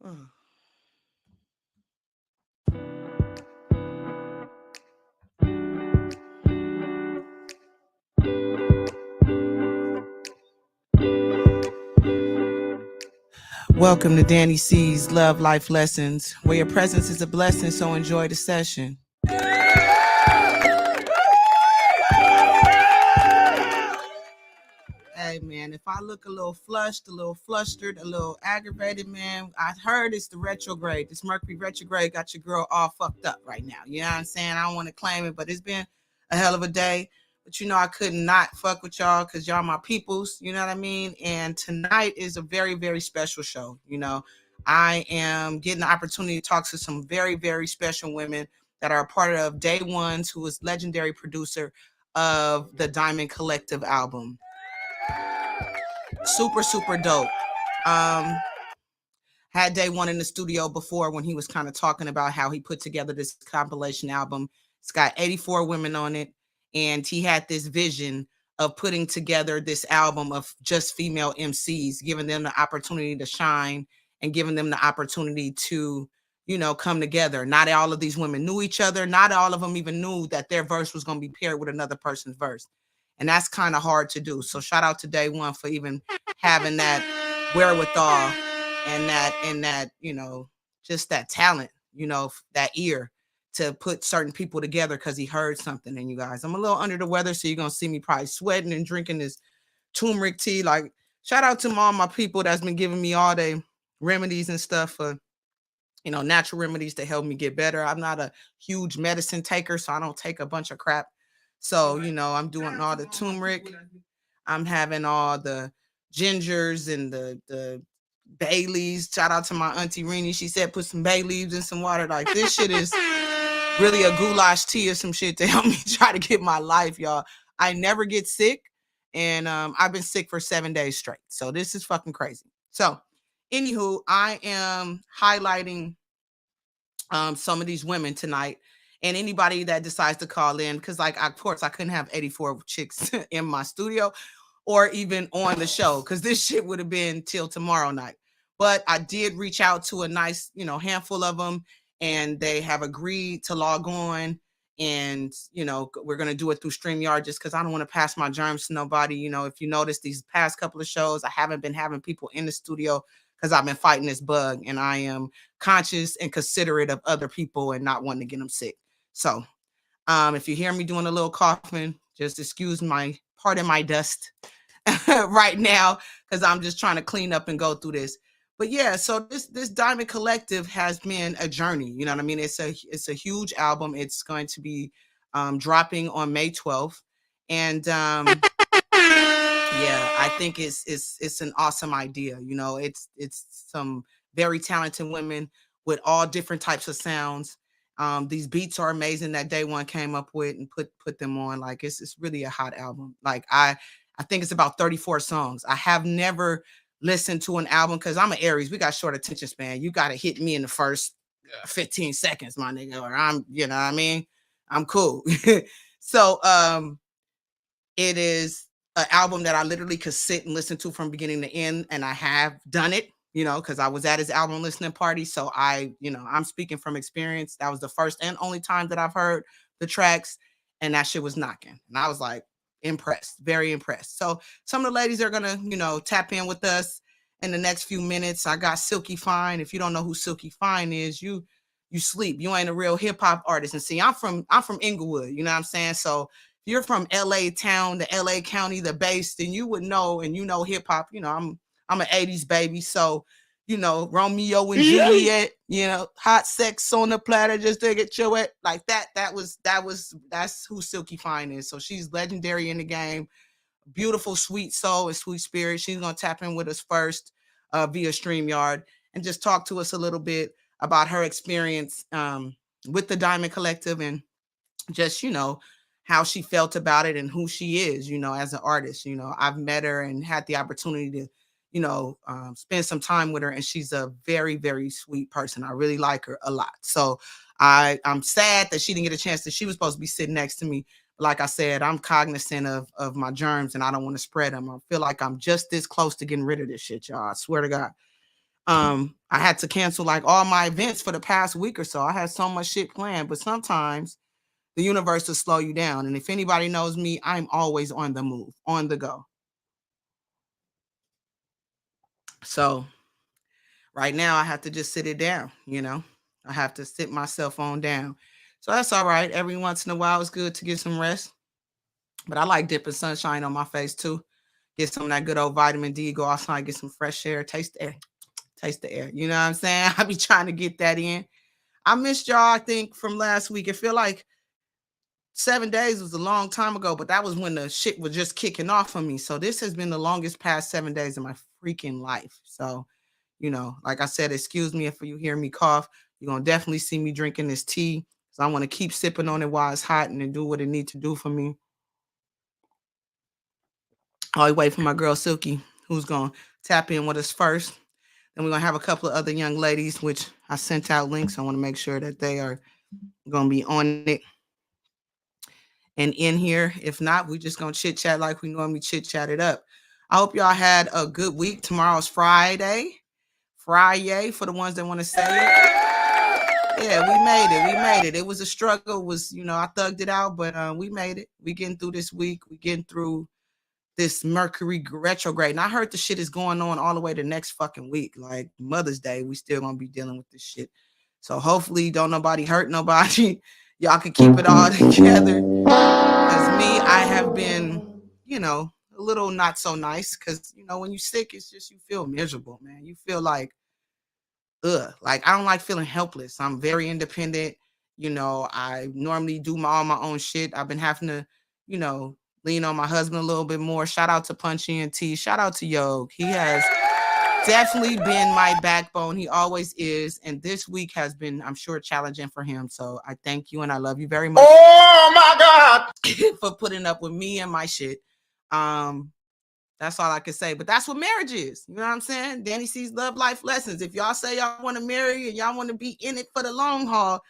Oh. Welcome to Dani Cee's Love Life Lessons, where your presence is a blessing, so enjoy the session. Hey man, if I look a little flushed, a little flustered, a little aggravated, man, I heard it's the retrograde. This Mercury retrograde got your girl all fucked up right now. You know what I'm saying? I don't want to claim it, but it's been a hell of a day. But you know, I could not fuck with y'all because y'all my peoples. You know what I mean? And tonight is a very, very special show. You know, I am getting the opportunity to talk to some very, very special women that are a part of Day Ones, who is legendary producer of the Diamond Collective album. Super, super dope. Um, had Day One in the studio before when he was kind of talking about how he put together this compilation album. It's got 84 women on it, and he had this vision of putting together this album of just female MCs, giving them the opportunity to shine and giving them the opportunity to, you know, come together. Not all of these women knew each other. Not all of them even knew that their verse was going to be paired with another person's verse. And that's kind of hard to do. So shout out to Day One for even having that wherewithal and that, you know, just that talent, you know, that ear to put certain people together because he heard something in you guys. I'm a little under the weather, so you're gonna see me probably sweating and drinking this turmeric tea. Like, shout out to all my people that's been giving me all the remedies and stuff for, you know, natural remedies to help me get better. I'm not a huge medicine taker, so I don't take a bunch of crap. So, you know, I'm doing all the turmeric. I'm having all the gingers and the bay leaves. Shout out to my auntie Rini. She said put some bay leaves in some water. Like, this shit is really a goulash tea or some shit to help me try to get my life, y'all. I never get sick, and I've been sick for 7 days straight. So this is fucking crazy. So, anywho, I am highlighting some of these women tonight, and anybody that decides to call in, because like, of course I couldn't have 84 chicks in my studio or even on the show, because this shit would have been till tomorrow night. But I did reach out to a nice, you know, handful of them, and they have agreed to log on. And, you know, we're going to do it through StreamYard just because I don't want to pass my germs to nobody. You know, if you notice these past couple of shows, I haven't been having people in the studio because I've been fighting this bug, and I am conscious and considerate of other people and not wanting to get them sick. So if you hear me doing a little coughing, just excuse my, pardon my dust right now, because I'm just trying to clean up and go through this. But yeah, so this Diamond Collective has been a journey. You know what I mean? It's a huge album. It's going to be dropping on May 12th, and yeah, I think it's an awesome idea. You know, it's some very talented women with all different types of sounds. These beats are amazing that Day One came up with and put them on. Like, it's really a hot album. Like, I think it's about 34 songs. I have never listened to an album because I'm an Aries. We got short attention span. You got to hit me in the first 15 seconds, my nigga, or I'm, you know what I mean? I'm cool. So it is an album that I literally could sit and listen to from beginning to end, and I have done it, you know, because I was at his album listening party. So I, you know, I'm speaking from experience. That was the first and only time that I've heard the tracks, and that shit was knocking. And I was like, impressed, very impressed. So some of the ladies are gonna, you know, tap in with us in the next few minutes. I got Silky Fine. If you don't know who Silky Fine is, you sleep. You ain't a real hip hop artist. And see, I'm from Inglewood. You know what I'm saying? So if you're from LA town, the LA County, the base, then you would know, and you know hip hop. You know, I'm an 80s baby. So, you know, Romeo and Juliet, you know, hot sex on the platter just to get you wet. Like that's who Silky Fine is. So she's legendary in the game. Beautiful, sweet soul and sweet spirit. She's gonna tap in with us first via StreamYard and just talk to us a little bit about her experience with the Diamond Collective, and just, you know, how she felt about it and who she is, you know, as an artist. You know, I've met her and had the opportunity to, you know, spend some time with her, and she's a very, very sweet person. I really like her a lot. So I'm sad that she didn't get a chance, that she was supposed to be sitting next to me. Like I said, I'm cognizant of my germs, and I don't want to spread them. I feel like I'm just this close to getting rid of this shit, y'all. I swear to God. I had to cancel like all my events for the past week or so. I had so much shit planned, but sometimes the universe will slow you down. And if anybody knows me, I'm always on the move, on the go. So right now I have to just sit it down, you know. I have to sit my cell phone down. So that's all right. Every once in a while it's good to get some rest. But I like dipping sunshine on my face too. Get some of that good old vitamin D, go outside, get some fresh air, taste the air. Taste the air. You know what I'm saying? I be trying to get that in. I missed y'all, I think, from last week. It feel like 7 days was a long time ago, but that was when the shit was just kicking off on me. So this has been the longest past 7 days of my freaking life. So, you know, like I said, excuse me if you hear me cough. You're gonna definitely see me drinking this tea. So I want to keep sipping on it while it's hot and then do what it needs to do for me. I'll wait for my girl Silky, who's gonna tap in with us first. Then we're gonna have a couple of other young ladies, which I sent out links. I want to make sure that they are gonna be on it and in here. If not, we just gonna chit chat like we normally chit chat it up. I hope y'all had a good week. Tomorrow's Friday. Friday for the ones that want to say it. Yeah, we made it. We made it. It was a struggle. It was, you know, I thugged it out, but we made it. We getting through this week. We getting through this Mercury retrograde. And I heard the shit is going on all the way to next fucking week. Like Mother's Day, we still gonna be dealing with this shit. So hopefully don't nobody hurt nobody. Y'all can keep it all together. Cause me, I have been, you know, a little not so nice. Cause you know, when you sick, it's just you feel miserable, man. You feel like like I don't like feeling helpless. I'm very independent. You know, I normally do all my own shit. I've been having to, you know, lean on my husband a little bit more. Shout out to PunchEntertainment. Shout out to Yog. He has definitely been my backbone. He always is. And this week has been, I'm sure, challenging for him. So I thank you and I love you very much. Oh my God. For putting up with me and my shit. That's all I can say. But that's what marriage is. You know what I'm saying? Dani Cee's Love Life Lessons. If y'all say y'all want to marry and y'all want to be in it for the long haul,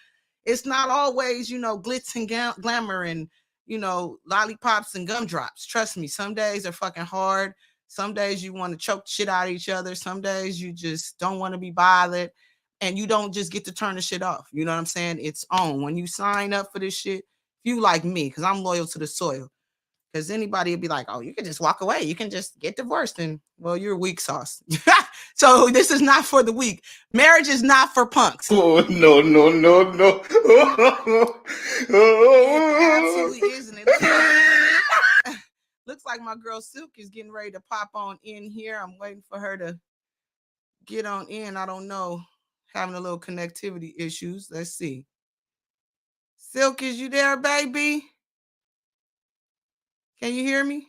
it's not always, you know, glitz and glamour and, you know, lollipops and gumdrops. Trust me, some days are fucking hard. Some days you want to choke shit out of each other. Some days you just don't want to be bothered. And you don't just get to turn the shit off. You know what I'm saying? It's on. When you sign up for this shit, if you like me, because I'm loyal to the soil. Because anybody would be like, oh, you can just walk away. You can just get divorced. And, well, you're weak sauce. So this is not for the weak. Marriage is not for punks. Oh, no, no, no, no. It absolutely isn't. It looks like my girl Silk is getting ready to pop on in here. I'm waiting for her to get on in. I don't know. Having a little connectivity issues. Let's see. Silk, is you there, baby? Can you hear me?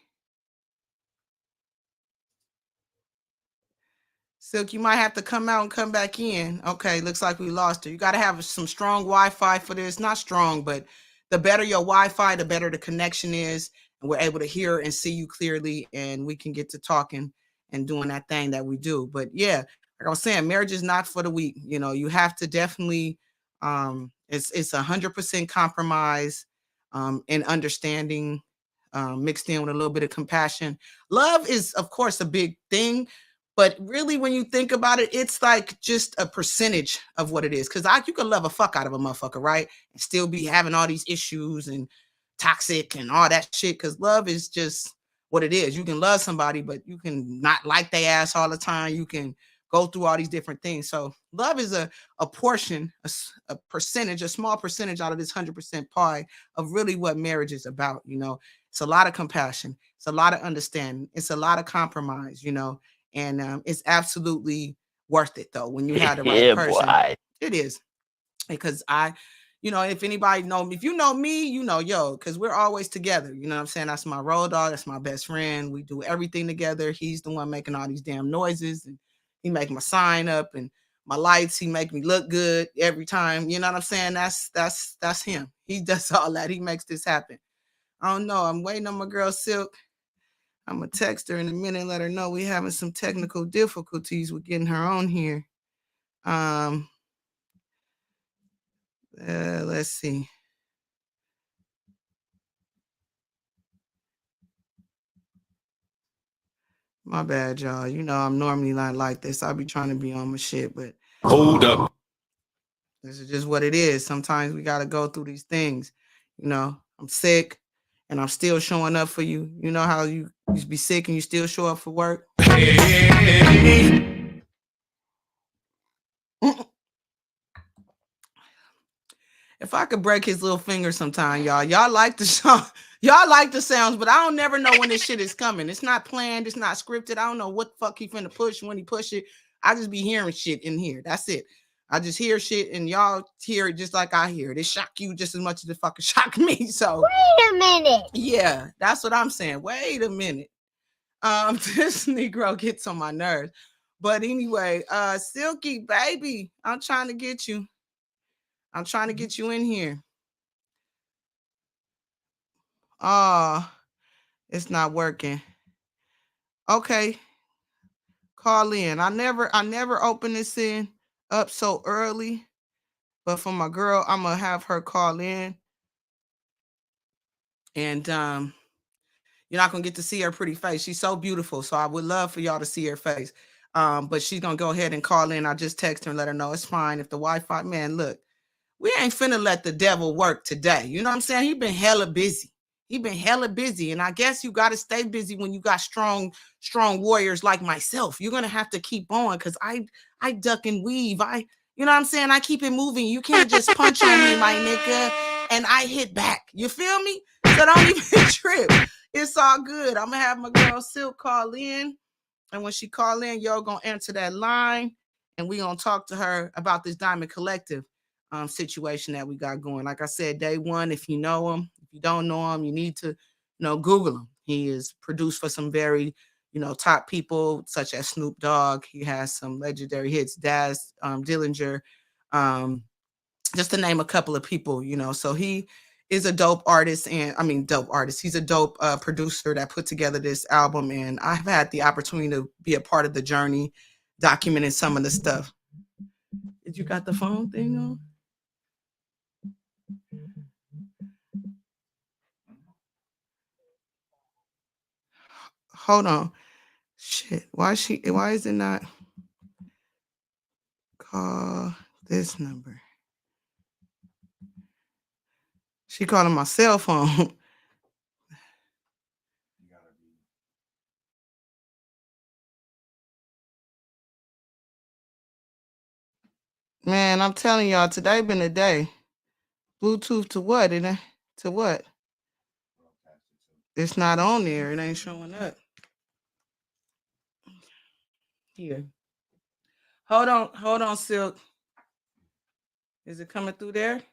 Silk, you might have to come out and come back in. Okay, looks like we lost her. You got to have some strong Wi-Fi for this. Not strong, but the better your Wi-Fi, the better the connection is. And we're able to hear and see you clearly. And we can get to talking and doing that thing that we do. But yeah, like I was saying, marriage is not for the weak. You know, you have to definitely, it's 100% compromise and understanding mixed in with a little bit of compassion. Love is, of course, a big thing. But really, when you think about it, it's like just a percentage of what it is. Because you can love a fuck out of a motherfucker, right? And still be having all these issues and toxic and all that shit. Because love is just what it is. You can love somebody, but you can not like their ass all the time. You can go through all these different things. So love is a portion, a percentage, a small percentage out of this 100% pie of really what marriage is about. You know, it's a lot of compassion. It's a lot of understanding. It's a lot of compromise, you know. And it's absolutely worth it though when you have the right person. Boy. It is. Because you know, if anybody know me, if you know me, you know, yo, because we're always together. You know what I'm saying? That's my road dog. That's my best friend. We do everything together. He's the one making all these damn noises, and he make my sign up and my lights. He make me look good every time. You know what I'm saying? That's him. He does all that. He makes this happen. I don't know. I'm waiting on my girl Silk. I'm going to text her in a minute and let her know we're having some technical difficulties with getting her on here. Let's see. My bad, y'all. You know I'm normally not like this. I be trying to be on my shit, but Hold up. this is just what it is. Sometimes we gotta go through these things. You know, I'm sick and I'm still showing up for you. You know how you used to be sick and you still show up for work? Mm-mm. If I could break his little finger sometime, y'all like the song, y'all like the sounds, but I don't never know when this shit is coming. It's not planned, it's not scripted. I don't know what the fuck he finna push when he push it. I just be hearing shit in here. That's it. I just hear shit and y'all hear it just like I hear it. It shock you just as much as it fucking shock me. So Wait a minute. yeah, that's what I'm saying. Wait a minute. This Negro gets on my nerves. But anyway, Silky baby, I'm trying to get you. I'm trying to get you in here. Oh, it's not working. Okay, call in. I never open this in up so early, but for my girl, I'm gonna have her call in, and you're not gonna get to see her pretty face. She's so beautiful, so I would love for y'all to see her face. But she's gonna go ahead and call in. I just text her and let her know it's fine. If the Wi-Fi, man, look, we ain't finna let the devil work today. You know what I'm saying? He been hella busy. He been hella busy. And I guess you gotta stay busy when you got strong warriors like myself. You're gonna have to keep on because I duck and weave. You know what I'm saying? I keep it moving. You can't just punch on me, my nigga, and I hit back. You feel me? So don't even trip. It's all good. I'm gonna have my girl Silk call in. And when she call in, y'all gonna answer that line, and we gonna talk to her about this Diamond Collective situation that we got going. Like I said, day one, if you know him, if you don't know him, you need to, Google him. He is produced for some very, top people such as Snoop Dogg. He has some legendary hits, Daz Dillinger, um, just to name a couple of people. So he is a dope artist, and I mean dope artist. He's a dope producer that put together this album, and I've had the opportunity to be a part of the journey, documenting some of the stuff. Did you got the phone thing on? Hold on. Shit. Why is it not call this number? She calling my cell phone. Man, I'm telling y'all, today been a day. Bluetooth to what? To what? It's not on there. It ain't showing up. Here. Hold on, Silk. Is it coming through there?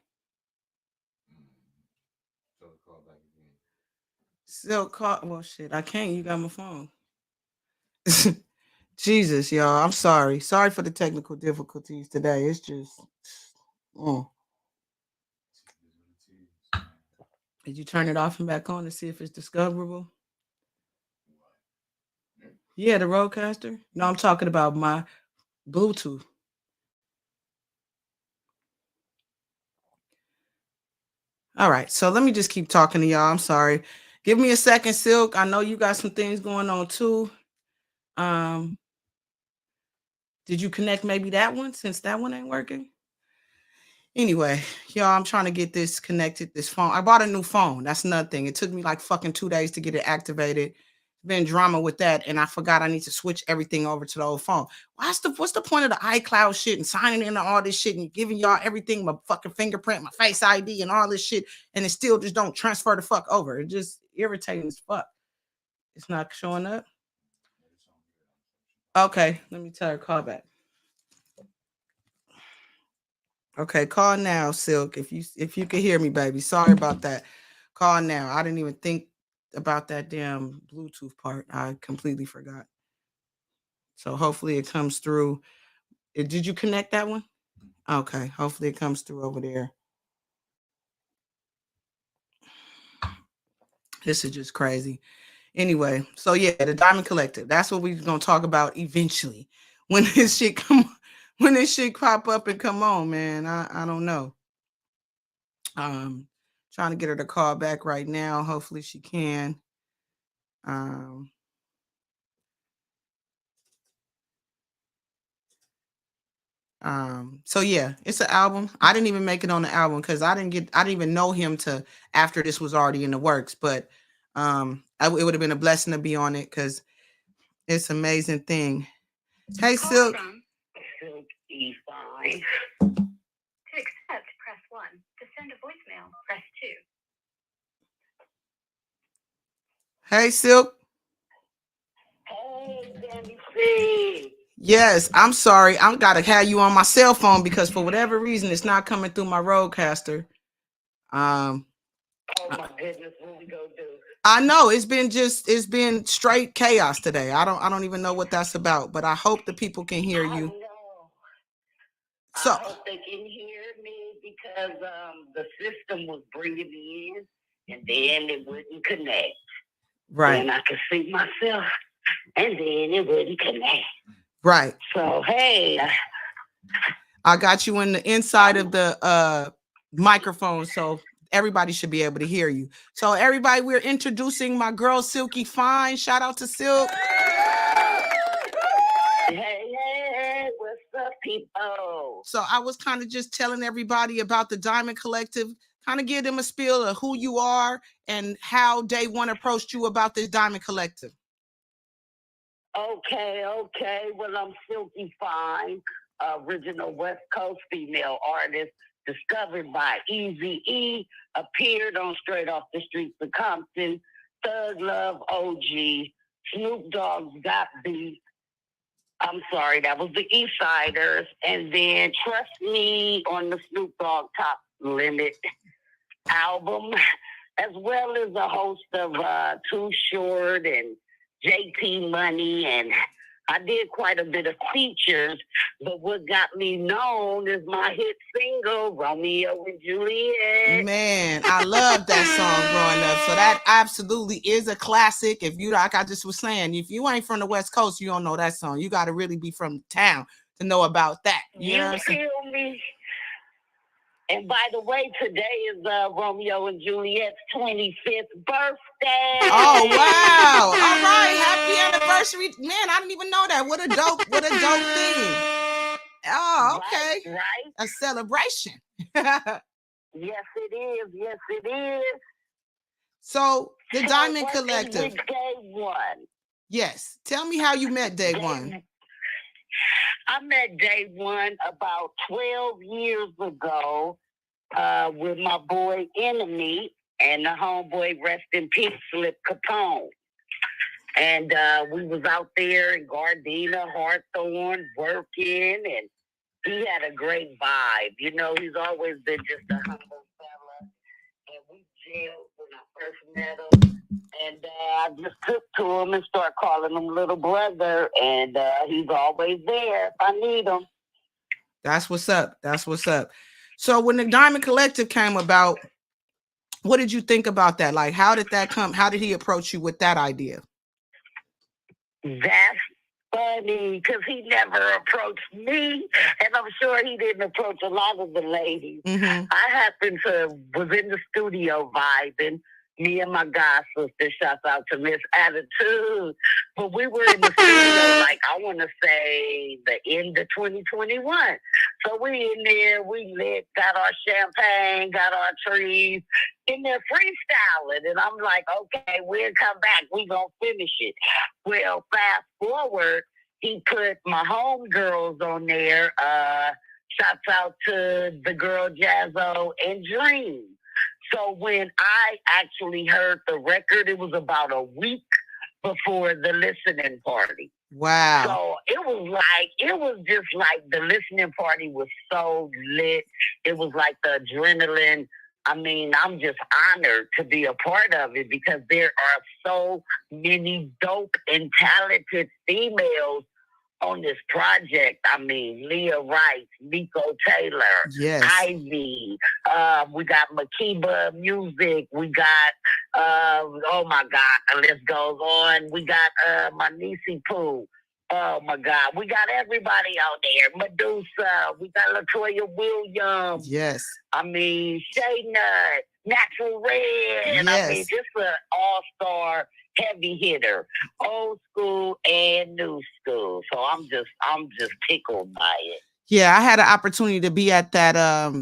Silk call. Well, shit, I can't. You got my phone. Jesus, y'all. I'm sorry. Sorry for the technical difficulties today. It's just. Mm. Did you turn it off and back on to see if it's discoverable? Yeah, the Rodecaster. No, I'm talking about my Bluetooth. All right, so let me just keep talking to y'all. I'm sorry. Give me a second, Silk. I know you got some things going on too. Um, did you connect maybe that one since that one ain't working? Anyway, y'all, I'm trying to get this connected. This phone. I bought a new phone. That's another thing. It took me like fucking 2 days to get it activated. Been drama with that, and I forgot I need to switch everything over to the old phone. What's the point of the iCloud shit and signing into all this shit and giving y'all everything, my fucking fingerprint, my face ID, and all this shit, and it still just don't transfer the fuck over? It just irritating as fuck. It's not showing up. Okay, let me tell her call back. Okay, call now, Silk. If you can hear me, baby. Sorry about that. Call now. I didn't even think about that damn Bluetooth part. I completely forgot. So hopefully it comes through. Did you connect that one? Okay, hopefully it comes through over there. This is just crazy. Anyway, so yeah, the Diamond Collective. That's what we're gonna talk about eventually. When this shit when this shit pop up and come on, man. I don't know. Um, trying to get her to call back right now. Hopefully she can. Um, So yeah, it's an album. I didn't even make it on the album because I didn't even know him to after this was already in the works. But it would have been a blessing to be on it because it's an amazing thing. Hey Silk. Silk E5. To accept, press 1. To send a voicemail, press 2. Hey Silk. Hey, Dani Cee. Yes, I'm sorry. I'm gotta have you on my cell phone because for whatever reason it's not coming through my roadcaster. Oh my goodness, what we gonna do? I know it's been straight chaos today. I don't even know what that's about, but I hope the people can hear you. I know. So I hope they can hear me because the system was bringing me in and then it wouldn't connect. Right. And I could see myself and then it wouldn't connect. Right. So hey, I got you in the inside of the microphone, so everybody should be able to hear you. So everybody, we're introducing my girl Silky Fine. Shout out to Silk. Hey, what's up, people? So I was kind of just telling everybody about the Diamond Collective, kind of give them a spiel of who you are and how Day One approached you about this Diamond Collective. Okay. Well, I'm Silky Fine, original West Coast female artist, discovered by Eazy-E, appeared on Straight Off the Streets of Compton, Thug Love OG, Snoop Dogg's Got Beef. I'm sorry, that was the East Siders. And then Trust Me on the Snoop Dogg Top Limit album, as well as a host of Too Short and JT Money, and I did quite a bit of features, but what got me known is my hit single, Romeo and Juliet. Man, I love that song growing up. So that absolutely is a classic. If you, like I just was saying, if you ain't from the West Coast, you don't know that song. You got to really be from town to know about that. You feel me? And by the way, today is Romeo and Juliet's 25th birthday. Oh, wow. All right. Happy anniversary. Man, I didn't even know that. What a dope thing. Oh, okay. Right. A celebration. Yes, it is. So, the Diamond Collective. Day One. Yes. Tell me how you met Day One. I met Day One about 12 years ago with my boy Enemy and the homeboy, rest in peace, Flip Capone. And we was out there in Gardena, Hawthorne, working, and he had a great vibe. You know, he's always been just a humble fella. And we jailed when I first met him. And I just took to him and started calling him little brother. And he's always there if I need him. That's what's up. So when the Diamond Collective came about, what did you think about that? Like, how did that come? How did he approach you with that idea? That's funny because he never approached me, and I'm sure he didn't approach a lot of the ladies. Mm-hmm. I was in the studio vibing. Me and my god sister, shouts out to Miss Attitude. But we were in the studio, like, I want to say the end of 2021. So we in there, we lit, got our champagne, got our trees, in there freestyling. And I'm like, okay, we'll come back. We gonna finish it. Well, fast forward, he put my homegirls on there. Shouts out to the girl Jazzo and Dream. So when I actually heard the record, it was about a week before the listening party. Wow. So it was just like the listening party was so lit. It was like the adrenaline. I mean, I'm just honored to be a part of it because there are so many dope and talented females on this project. I mean, Leah Rice, Nico Taylor, yes. Ivy, we got Makiba Music, we got, oh my God, the list goes on. We got Manisi Pooh. Oh my God, we got everybody out there. Medusa, we got LaToya Williams. Yes. I mean, Shay Nut, Natural Red. Yes. I mean, just an all-star heavy hitter, old school and new school. So I'm just tickled by it. Yeah, I had an opportunity to be at that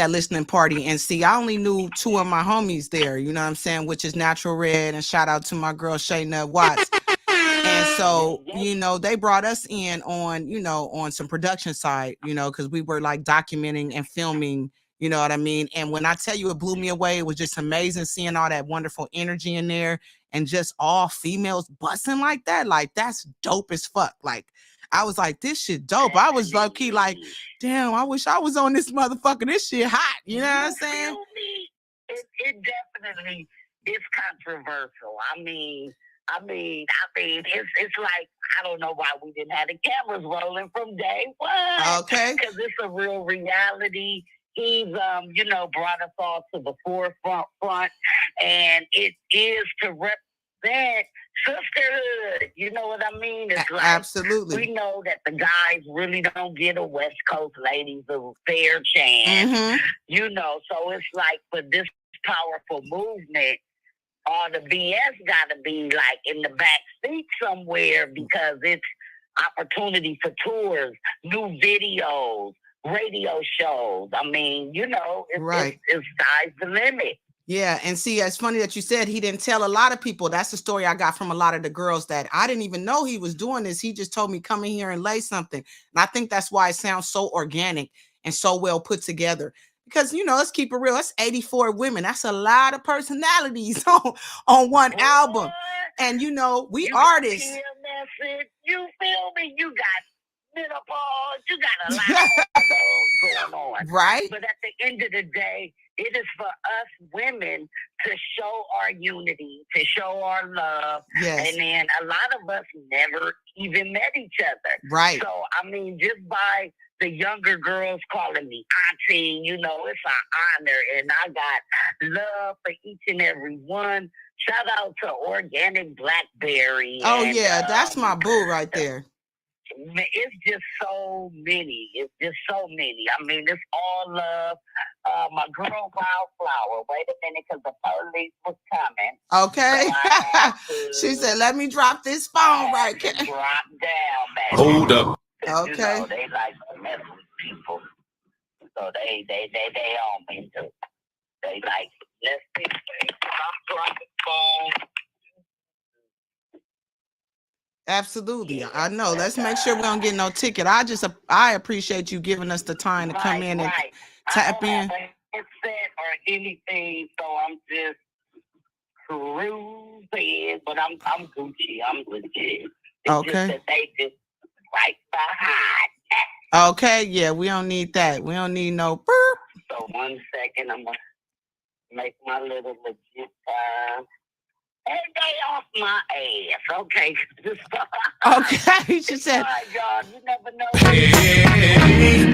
listening party, and see, I only knew two of my homies there, you know what I'm saying, which is Natural Red, and shout out to my girl Shay Nut Watts. And so, you know, they brought us in on, you know, on some production side, you know, because we were like documenting and filming, you know what I mean? And when I tell you it blew me away, it was just amazing seeing all that wonderful energy in there and just all females busting like that. Like, that's dope as fuck. Like, I was like, this shit dope. I was low key like, damn, I wish I was on this motherfucker. This shit hot. You know what I'm saying? It definitely is controversial. I mean, it's like, I don't know why we didn't have the cameras rolling from day one. Okay. Because it's a real reality. He's, you know, brought us all to the forefront, and it is to represent sisterhood. You know what I mean? It's like, absolutely. We know that the guys really don't get a West Coast ladies a fair chance. Mm-hmm. You know, so it's like, for this powerful movement, all the BS got to be like in the back seat somewhere, because it's opportunity for tours, new videos, radio shows. I mean, you know, it's sky's the limit. Yeah, and see, it's funny that you said he didn't tell a lot of people. That's the story I got from a lot of the girls, that I didn't even know he was doing this. He just told me, come in here and lay something. And I think that's why it sounds so organic and so well put together. Because, you know, let's keep it real. It's 84 women. That's a lot of personalities on one album. And, you know, we artists. You feel me? You got menopause. You got a lot of those going on. Right. But at the end of the day, it is for us women to show our unity, to show our love. Yes. And then a lot of us never even met each other. Right. So, I mean, just by the younger girls calling me auntie, you know, it's an honor. And I got love for each and every one. Shout out to Organic Blackberry. Oh, and, yeah, that's my boo right there. It's just so many. It's just so many. I mean, it's all love. My girl Wildflower. Wait a minute, because the police was coming. Okay. So she said, "Let me drop this phone right here." Drop down, baby. Hold up. Okay. You know, they like to mess with people, so they on me too. They like, let's fix it. I'm dropping phone. Absolutely. I know. Let's make sure we don't get no ticket. I appreciate you giving us the time to come in and tap in. Or anything, so I'm just cruising, but I'm Gucci. I'm legit. It's okay. Just that they just right behind. Okay. Yeah, we don't need that. We don't need no burp. So 1 second, I'm gonna make my little legit time. And they off my ass, okay? Okay, she said. Right, y'all, you never know.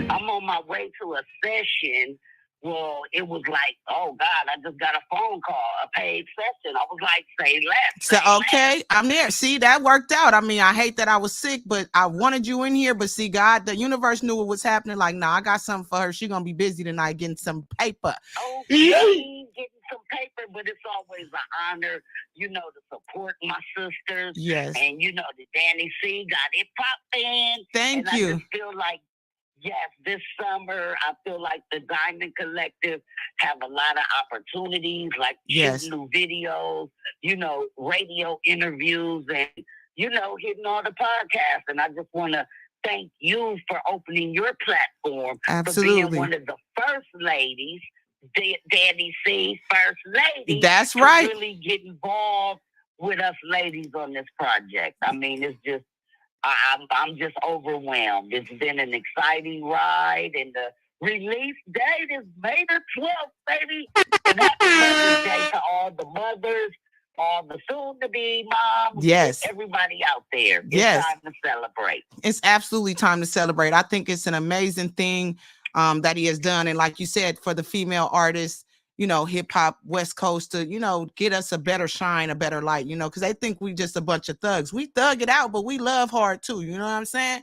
I'm on my way to a session. Well, it was like, oh God, I just got a phone call, a paid session. I was like, say less. So, okay, I'm there. See, that worked out. I mean, I hate that I was sick, but I wanted you in here. But see, God, the universe knew what was happening. Like, nah, I got something for her. She's gonna be busy tonight getting some paper. Okay, getting some paper, but it's always an honor, you know, to support my sisters. Yes. And you know, the Dani Cee got it popping. Thank you. I just feel like, yes, this summer, I feel like the Diamond Collective have a lot of opportunities, like shooting new videos, you know, radio interviews, and, you know, hitting all the podcasts. And I just want to thank you for opening your platform. Absolutely. For being one of the first ladies, Dani Cee, first lady. That's right. To really get involved with us ladies on this project. I mean, it's just, I'm just overwhelmed. It's been an exciting ride, and the release date is May the 12th, baby. And happy Mother's Day to all the mothers, all the soon-to-be moms, yes, everybody out there. Yes. It's time to celebrate. It's absolutely time to celebrate. I think it's an amazing thing that he has done. And like you said, for the female artists, you know, hip hop, West Coast, to, you know, get us a better shine, a better light, you know, because they think we just a bunch of thugs. We thug it out, but we love hard too. You know what I'm saying?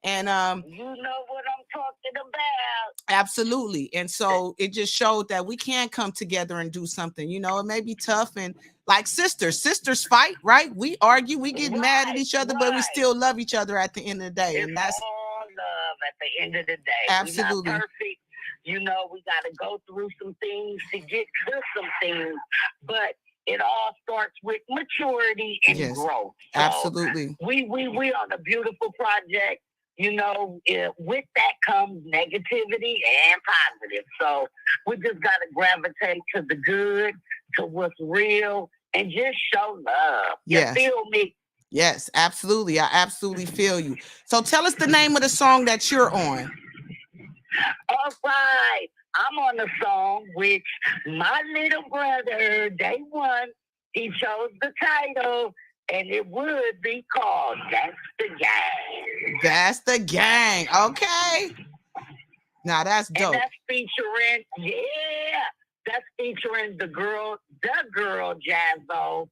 And you know what I'm talking about. Absolutely. And so it just showed that we can come together and do something. You know, it may be tough, and like sisters fight, right? We argue, we get mad at each other, but we still love each other at the end of the day. It's and that's all love at the end of the day. Absolutely. We're not perfect. You know, we got to go through some things to get to some things, but it all starts with maturity and Yes, growth. So absolutely. we on a beautiful project. You know, with that comes negativity and positive. So we just got to gravitate to the good, to what's real, and just show love. Yes. You feel me? Yes, absolutely. I absolutely feel you. So tell us the name of the song that you're on. All right. I'm on a song which my little brother, day one, he chose the title, and it would be called That's the Gang. That's the Gang. Okay. Now that's dope. And that's featuring, that's featuring the girl Jazzo,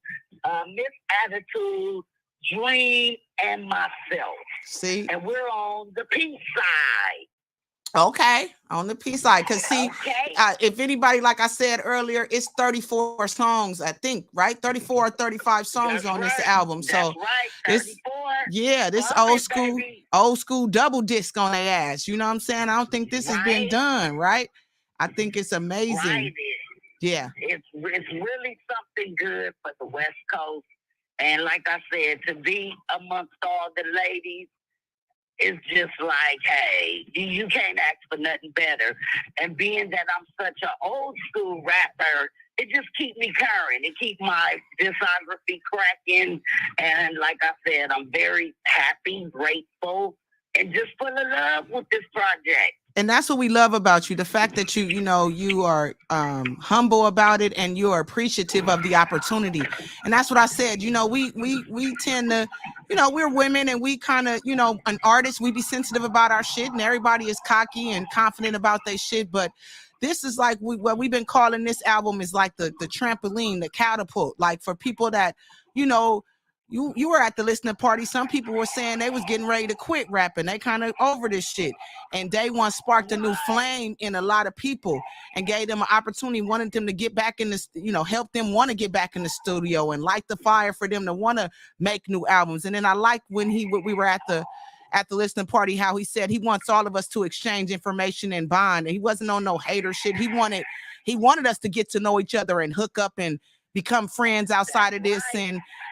Miss Attitude, Dream, and myself. See? And we're on the peace side. Okay, on the P side. Because see, if anybody, like I said earlier, it's 34 songs, I think, right? 34 or 35 songs on this album. So it's this old school double disc on their ass. You know what I'm saying? I don't think this has been done, right? I think it's amazing. Right. Yeah. It's really something good for the West Coast. And like I said, to be amongst all the ladies, it's just like, hey, you can't ask for nothing better. And being that I'm such an old school rapper, it just keeps me current. It keeps my discography cracking. And like I said, I'm very happy, grateful, and just full of love with this project. And that's what we love about you. The fact that you are humble about it, and you are appreciative of the opportunity. And that's what I said. You know, we tend to, we're women, and we kind of, an artist, we be sensitive about our shit, and everybody is cocky and confident about their shit. But this is like what we've been calling this album is like the trampoline, the catapult, like for people that, you were at the listening party. Some people were saying they was getting ready to quit rapping. They kind of over this shit. And Day One sparked a new flame in a lot of people and gave them an opportunity, wanted them to get back in this, help them want to get back in the studio and light the fire for them to want to make new albums. And then I like when we were at the listening party, how he said he wants all of us to exchange information and bond. And he wasn't on no hater shit. He wanted us to get to know each other and hook up and become friends outside of this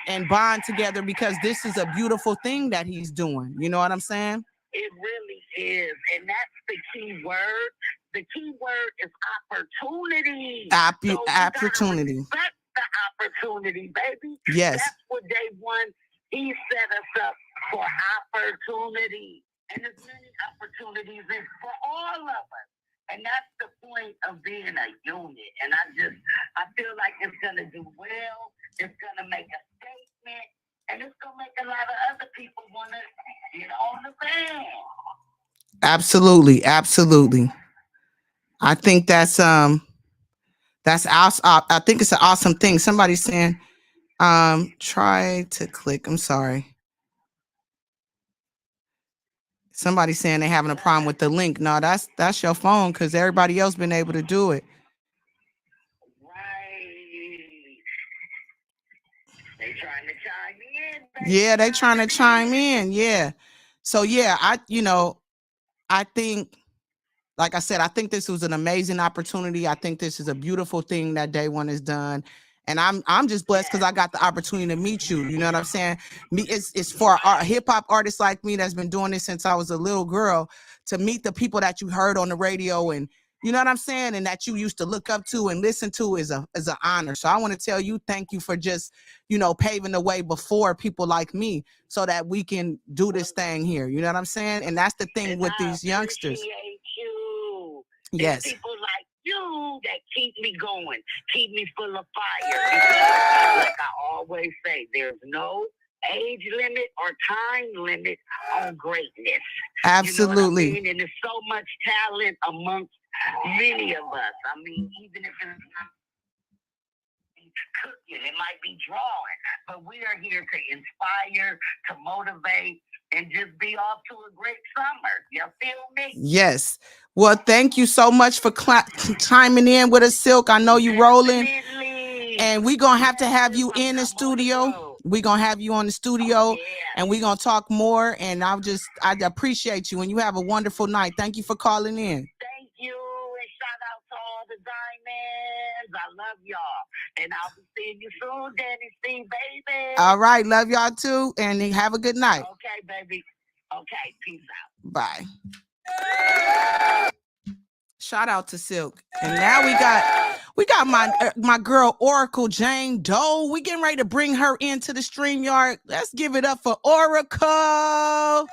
and bond together, because this is a beautiful thing that he's doing. You know what I'm saying? It really is. And that's the key word. The key word is opportunity. Opportunity. Respect the opportunity, baby. Yes. That's what Day One, he set us up for opportunity. And there's many opportunities for all of us. And that's the point of being a unit. And I feel like it's going to do well. It's going to make a statement. And it's going to make a lot of other people want to get on the band. Absolutely. Absolutely. I think that's awesome. I think it's an awesome thing. Somebody's saying, try to click. I'm sorry. Somebody's saying they're having a problem with the link. No, that's your phone, because everybody else been able to do it. Right. They trying to chime in. Yeah, they trying to chime in. Yeah. So yeah, I think, like I said, I think this was an amazing opportunity. I think this is a beautiful thing that Day One has done. And I'm just blessed because I got the opportunity to meet you. You know what I'm saying? It's for a hip hop artist like me that's been doing this since I was a little girl, to meet the people that you heard on the radio, and you know what I'm saying, and that you used to look up to and listen to is an honor. So I want to tell you, thank you for just, paving the way before people like me, so that we can do this thing here. You know what I'm saying? And that's the thing with these youngsters. You. Yes. There's people like you that keep me going, keep me full of fire. Because, like I always say, there's no age limit or time limit on greatness. Absolutely. You know what I mean? And there's so much talent amongst many of us. I mean, even if it's not cooking, it might be drawing, but we are here to inspire, to motivate, and just be off to a great summer. You feel me? Yes. Well, thank you so much for chiming in with us, Silk. I know you rolling, and we're gonna have to have you in the studio. We're gonna have you on the studio Yeah. and we're gonna talk more. And I appreciate you and you have a wonderful night. Thank you for calling in. Thank you, and shout out to all the diamonds. I love y'all, and I'll be seeing you soon, Dani Cee, baby. All right, love y'all too, and have a good night. Okay, baby. Okay, peace out. Bye. Shout out to Silk. And now we got my girl Oracle Jane Doe. We getting ready to bring her into the StreamYard. Let's give it up for Oracle.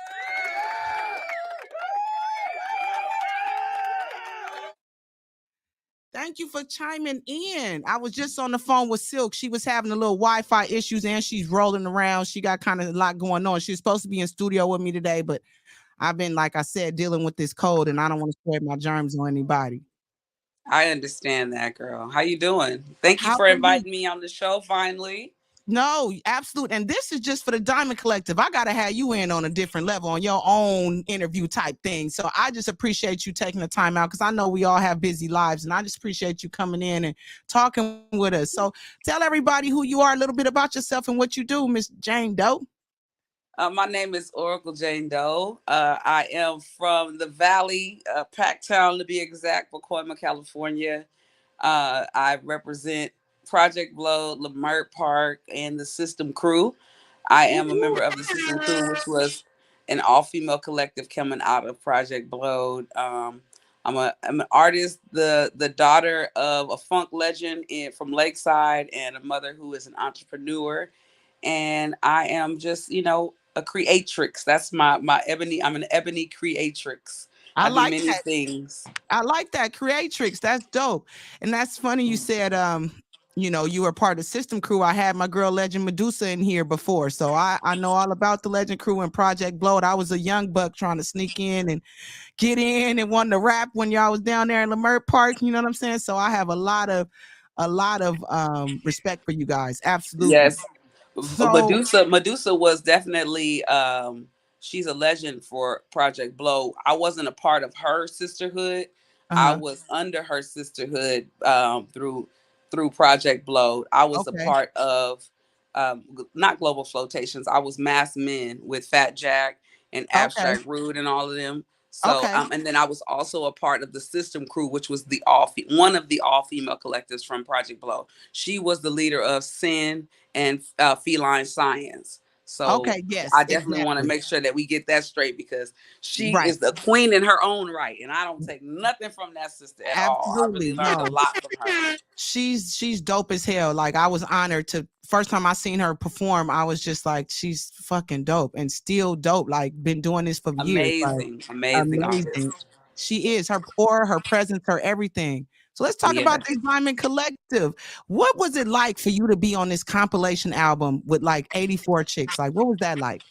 Thank you for chiming in. I was just on the phone with Silk. She was having a little Wi-Fi issues and she's rolling around. She got kind of a lot going on. She's supposed to be in studio with me today, but I've been, like I said, dealing with this cold and I don't want to spread my germs on anybody. I understand that, girl. How you doing? Thank you How for are you? inviting me on the show finally. No, absolute. And this is just for the Diamond Collective. I gotta have you in on a different level, on your own interview type thing. So I just appreciate you taking the time out because I know we all have busy lives, and I just appreciate you coming in and talking with us. So tell everybody who you are, a little bit about yourself and what you do, Miss Jane Doe. My name is Oracle Jane Doe. I am from the Valley, Packtown to be exact, Pacoima, California. I represent Project Blow, Lamert Park, and the System Crew. I am a member of the System Crew, which was an all-female collective coming out of Project Blow. I'm an artist, the daughter of a funk legend from Lakeside, and a mother who is an entrepreneur. And I am just, a creatrix. That's my ebony. I'm an ebony creatrix. I I do like many that. things. I like that creatrix. That's dope. And that's funny you said you were part of System Crew. I had my girl Legend Medusa in here before. So I know all about the Legend Crew and Project Blow. I was a young buck trying to sneak in and get in and wanting to rap when y'all was down there in Lamert Park. You know what I'm saying? So I have a lot of respect for you guys. Absolutely. Yes. So Medusa was definitely she's a legend for Project Blow. I wasn't a part of her sisterhood. I uh-huh. was under her sisterhood through Project Blow. I was a Okay. part of not Global Flotations. I was Mass Men with Fat Jack and Okay. Abstract Rude and all of them. So Okay. and then I was also a part of the System Crew, which was one of the all female collectives from Project Blow. She was the leader of Sin and feline science. So Okay. Yes, I definitely want to exactly. make sure that we get that straight because she Right. is the queen in her own right, and I don't take nothing from that sister at all. I really Absolutely. learned a No. lot from her. She's dope as hell. Like I was honored to first time I seen her perform, I was just like, she's fucking dope and still dope. Like been doing this for years. Like Amazing, amazing amazing. artist. She is her aura, her presence, her everything. So let's talk about Yes. this Diamond Collective. What was it like for you to be on this compilation album with like 84 chicks? Like, what was that like?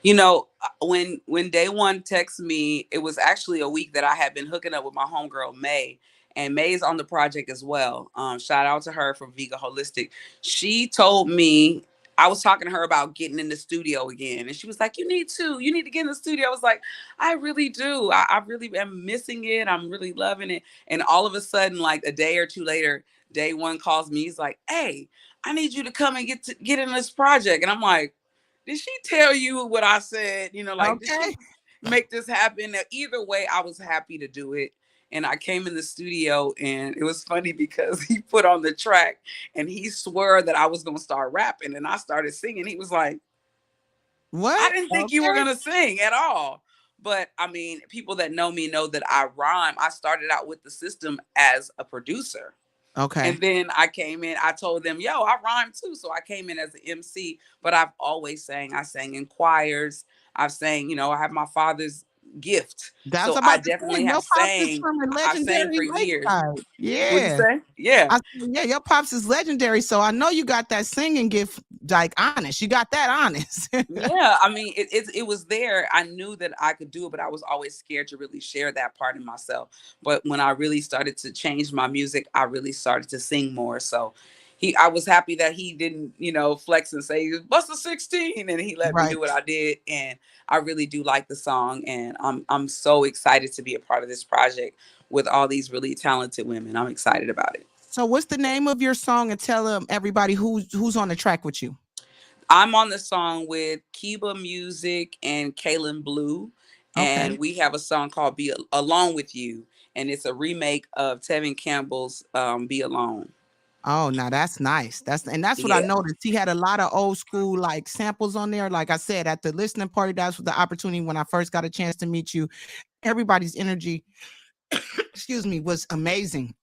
When Day One texted me, it was actually a week that I had been hooking up with my homegirl May, and May's on the project as well. Shout out to her from Vega Holistic. She told me, I was talking to her about getting in the studio again, and she was like, you need to get in the studio." I was like, "I really do. I really am missing it. I'm really loving it." And all of a sudden, like a day or two later, Day One calls me. He's like, "Hey, I need you to come and get in this project," and I'm like, did she tell you what I said? Like, did Okay. she make this happen? Now, either way, I was happy to do it. And I came in the studio, and it was funny because he put on the track and he swore that I was going to start rapping. And I started singing. He was like, I What? didn't think you were Okay. going to sing at all. But I mean, people that know me know that I rhyme. I started out with the system as a producer. Okay. And then I came in, I told them, yo, I rhyme too. So I came in as an MC, but I've always sang. I sang in choirs. I've sang, I have my father's gift. That's So I about to say, definitely your have pops is sang. from a I've sang legendary for years. Lakeside. What'd you Yeah. say? Yeah. I said, yeah, your pops is legendary. So I know you got that singing gift, like honest. You got that honest. Yeah, I mean, it was there. I knew that I could do it, but I was always scared to really share that part in myself. But when I really started to change my music, I really started to sing more. So I was happy that he didn't, flex and say "Bust a 16," and he let me Right. do what I did. And I really do like the song, and I'm so excited to be a part of this project with all these really talented women. I'm excited about it. So what's the name of your song and tell them everybody who's on the track with you? I'm on the song with Kiba Music and Kaylin Blue, Okay. and we have a song called "Be Alone with You," and it's a remake of Tevin Campbell's "Be Alone." Oh, now that's nice. That's what I Yeah. noticed. He had a lot of old school like samples on there. Like I said, at the listening party, that's the opportunity when I first got a chance to meet you. Everybody's energy, excuse me, was amazing.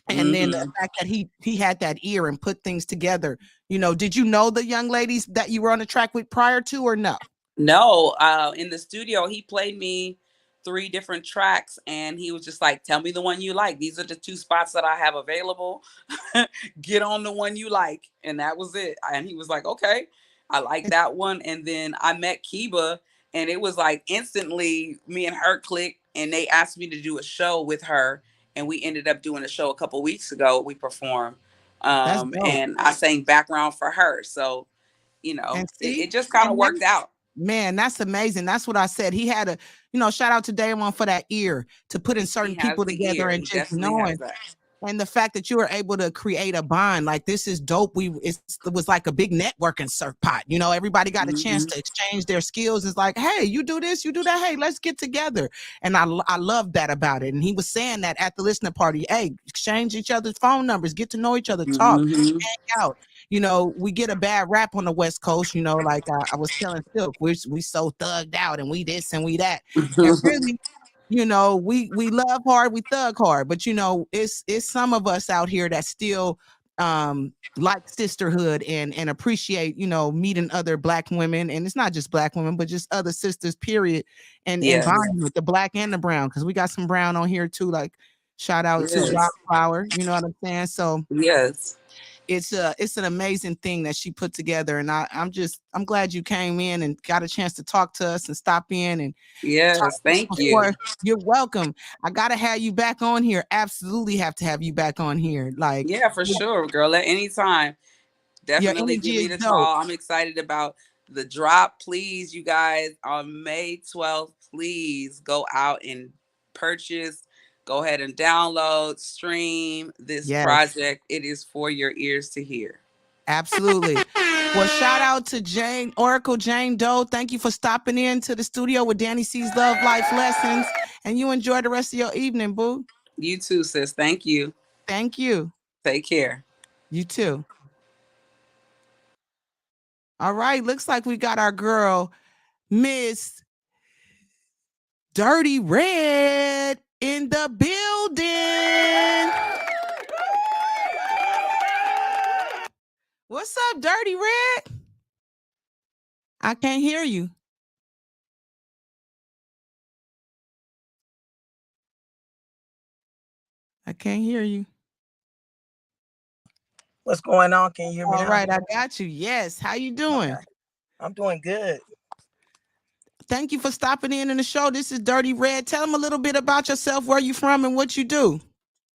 And then the Hmm. fact that he had that ear and put things together. Did you know the young ladies that you were on the track with prior to or no? No, in the studio, he played me three different tracks, and he was just like, "Tell me the one you like. These are the two spots that I have available. Get on the one you like," and that was it. And he was like, "Okay, I like that one." And then I met Kiba, and it was like instantly me and her clicked, and they asked me to do a show with her, and we ended up doing a show a couple weeks ago. We performed, That's dope. and I sang background for her. So And see, it just kind of and worked out. man, that's amazing. That's what I said. He had shout out to Damon for that ear to put in He certain has people the together ear. and He just definitely has knowing. that. And the fact that you were able to create a bond, like this is dope. It was like a big networking surf pot. Everybody got a chance Hmm. to exchange their skills. It's like, hey, you do this, you do that. Hey, let's get together. And I love that about it. And he was saying that at the listening party. Hey, exchange each other's phone numbers, get to know each other, talk, Hmm. hang out. We get a bad rap on the West Coast. Like I was telling Silk, we so thugged out and we this and we that. And really, we love hard, we thug hard, but it's some of us out here that still like sisterhood and appreciate, meeting other black women. And it's not just black women, but just other sisters, period. And Yes. bonding with the black and the brown, because we got some brown on here too. Like shout out to Yes. Rock Flower, you know what I'm saying? So Yes. it's an amazing thing that she put together. And I'm glad you came in and got a chance to talk to us and stop in and talk Yes. to us Thank you. before. You're welcome. I gotta have you back on here. Absolutely have to have you back on here. Like Yeah, for sure, girl. At any time, your definitely energy give me is the dope. call. I'm excited about the drop. Please, you guys, on May 12th, please go out and purchase. Go ahead and download, stream this Yes, project. It is for your ears to hear. absolutely. Well, shout out to Oracle Jane Doe. Thank you for stopping in to the studio with Dani Cee's Love Life Lessons. And you enjoy the rest of your evening, boo. You too, sis. Thank you. Thank you. Take care. You too. All right. Looks like we got our girl, Miss Dirty Red, in the building. What's up, Dirty Red? I can't hear you. I can't hear you. What's going on? Can you hear me All now? right, I got you. Yes. How you doing? Okay. I'm doing good. Thank you for stopping in the show. This is Dirty Red. Tell them a little bit about yourself, where you from, and what you do.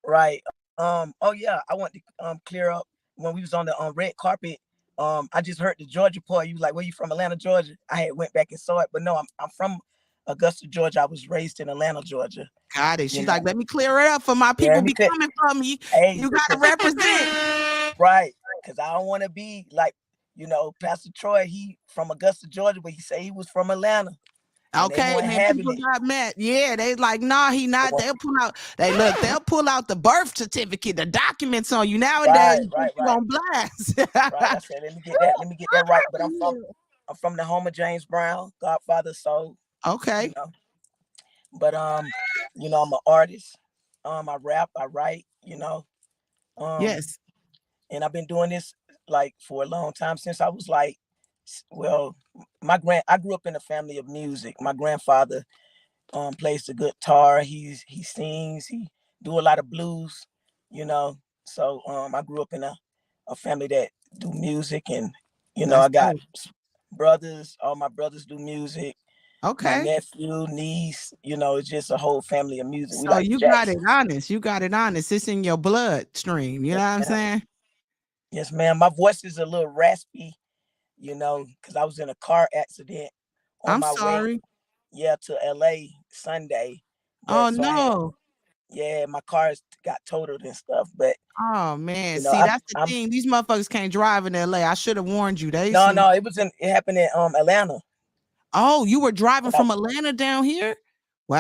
Right. Oh yeah, I want to clear up when we was on the red carpet. I just heard the Georgia part. You was like, where you from? Atlanta, Georgia. I had went back and saw it, but no, I'm from Augusta, Georgia. I was raised in Atlanta, Georgia. Got it. You She's know. like, let me clear it up for my Yeah, people me be could. coming from you. Hey, You gotta represent. right. Because I don't want to be like, Pastor Troy, he from Augusta, Georgia, but he say he was from Atlanta. And they Okay, weren't and then having people it. got mad. Yeah, they like, nah, he not. They'll pull out the birth certificate, the documents on you nowadays. Right, You right. on blast. Right. I said, let me get that right. But I'm from the home of James Brown, Godfather Soul, you Okay. know. But I'm an artist. I rap, I write, Um, Yes, and I've been doing this like for a long time since I was like, well, I grew up in a family of music. My grandfather plays the guitar, he sings, he do a lot of blues, you know. So I grew up in a family that do music, and that's I got dope. brothers, all my brothers do music, my Okay. nephew, niece, it's just a whole family of music. We So like the you got it Jacksons. honest. You got it honest. It's in your bloodstream. You know Yes, what I'm ma'am. saying? Yes, ma'am. My voice is a little raspy, because I was in a car accident on I'm my way, sorry. yeah, to LA Sunday. Oh But so I had no. Yeah, my cars got totaled and stuff, but Oh man, you know, see that's the I'm thing. These motherfuckers can't drive in LA. I should have warned you. They no, some. no, it happened in Atlanta. Oh, you were driving But I, from Atlanta down here?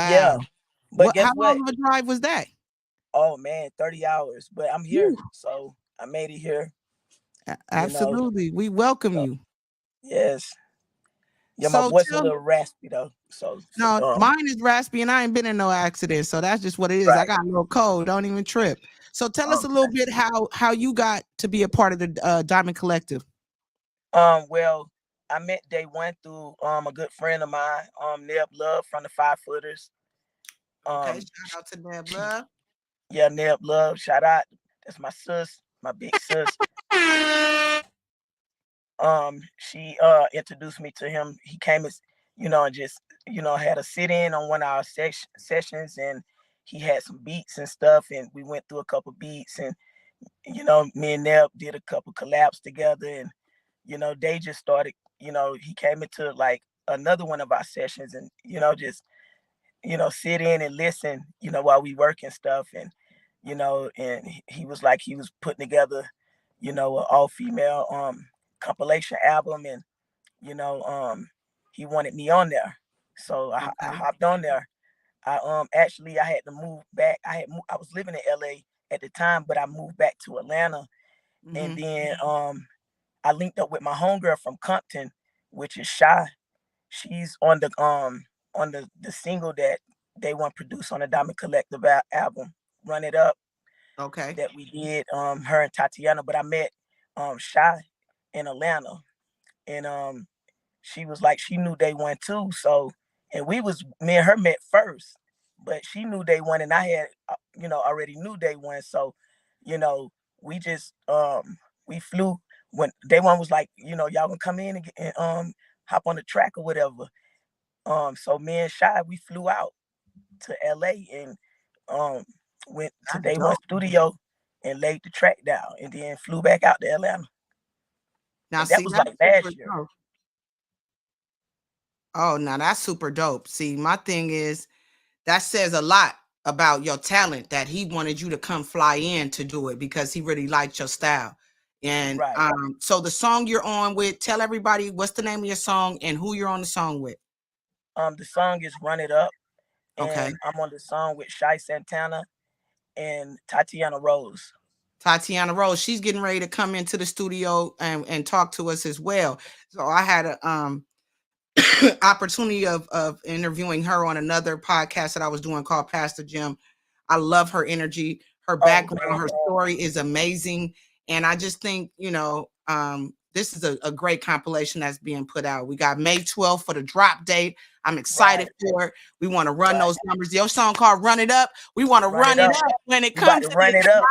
yeah, Wow. but What? guess How what? long of a drive was that? Oh man, 30 hours. But I'm Whew. here, so I made it here. You know, Absolutely, we welcome so you. yes, yeah, my So voice a tell little raspy though. So no, mine is raspy, and I ain't been in no accident, so that's just what it is. I right. got a little cold. Don't even trip. So tell us Um, a little bit how you got to be a part of the Diamond Collective. well, I met Day One through a good friend of mine, Neb Love from the Five Footers. Okay, Um, shout out to Deb she Love. Yeah, Neb Love, shout out. That's my sis, my big sis. She introduced me to him. He came as and just had a sit in on one of our sessions, and he had some beats and stuff, and we went through a couple beats, and me and Neb did a couple collabs together, and they just started. He came into like another one of our sessions, and just sit in and listen, while we work and stuff, and and he was like he was putting together, an all female compilation album, and you know, um, he wanted me on there, so I Okay. hopped on there. I had to move back. I was living in LA at the time, but I moved back to Atlanta, and Mm-hmm. then I linked up with my homegirl from Compton, which is Shy. She's on the single that they want to produce on the Diamond Collective album, Run It Up, Okay. that we did, her and Tatiana. But I met Shy in Atlanta, and she was like she knew Day One too. So and me and her met first, but she knew Day One, and I had already knew Day One. So you know we just we flew when Day One was like, y'all gonna come in and, hop on the track or whatever. So me and Shy, we flew out to LA, and um went to That's Day One dope. studio and laid the track down, and then flew back out to Atlanta. Now And that see, was that's like super last year. dope. Oh, now that's super dope. See, my thing is that says a lot about your talent that he wanted you to come fly in to do it because he really liked your style. And Right. so the song you're on with, tell everybody what's the name of your song and who you're on the song with. The song is Run It Up, Okay. and I'm on the song with Shy Santana and Tatiana Rose. Tatiana Rose, she's getting ready to come into the studio and talk to us as well. So I had a opportunity of interviewing her on another podcast that I was doing called Pastor Jim. I love her energy, her Oh background, man. her story is amazing, and I just think this is a great compilation that's being put out. We got May 12th for the drop date. I'm excited Right. for it. We want to run Right. those numbers. Your song called "Run It Up." We want to Run run it it up. up when it We about comes to to run this. it up.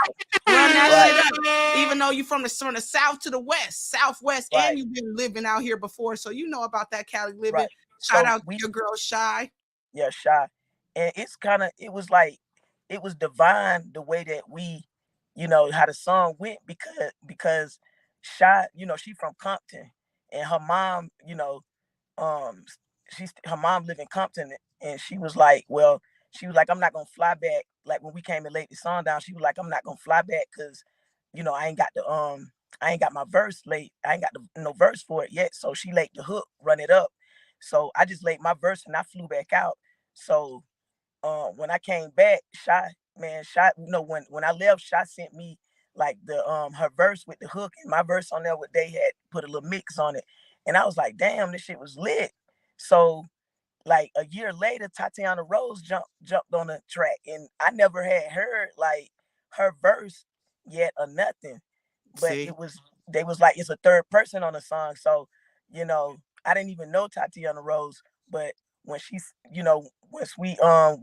Run that Right. shit up. Even though you're from the south to the west, southwest, and Right. you've been living out here before, so you know about that Cali living. Right. Shout So out to we your girl Shy. yeah, Shy. And it was like it was divine the way that we, how the song went, because Shy, she from Compton, and her mom, um her mom lived in Compton, and she was like, I'm not gonna fly back. Like when we came and laid the song down, she was like, I'm not gonna fly back because I ain't got my verse late. I ain't got no verse for it yet. So she laid the hook, Run It Up. So I just laid my verse and I flew back out. So when I came back, Shy, when I left, Shy sent me like the her verse with the hook and my verse on there, what they had put a little mix on it. And I was like, damn, this shit was lit. So like a year later, Tatiana Rose jumped on the track, and I never had heard like her verse yet or nothing. But See, they was like it's a third person on the song. So, you know, I didn't even know Tatiana Rose, but when once we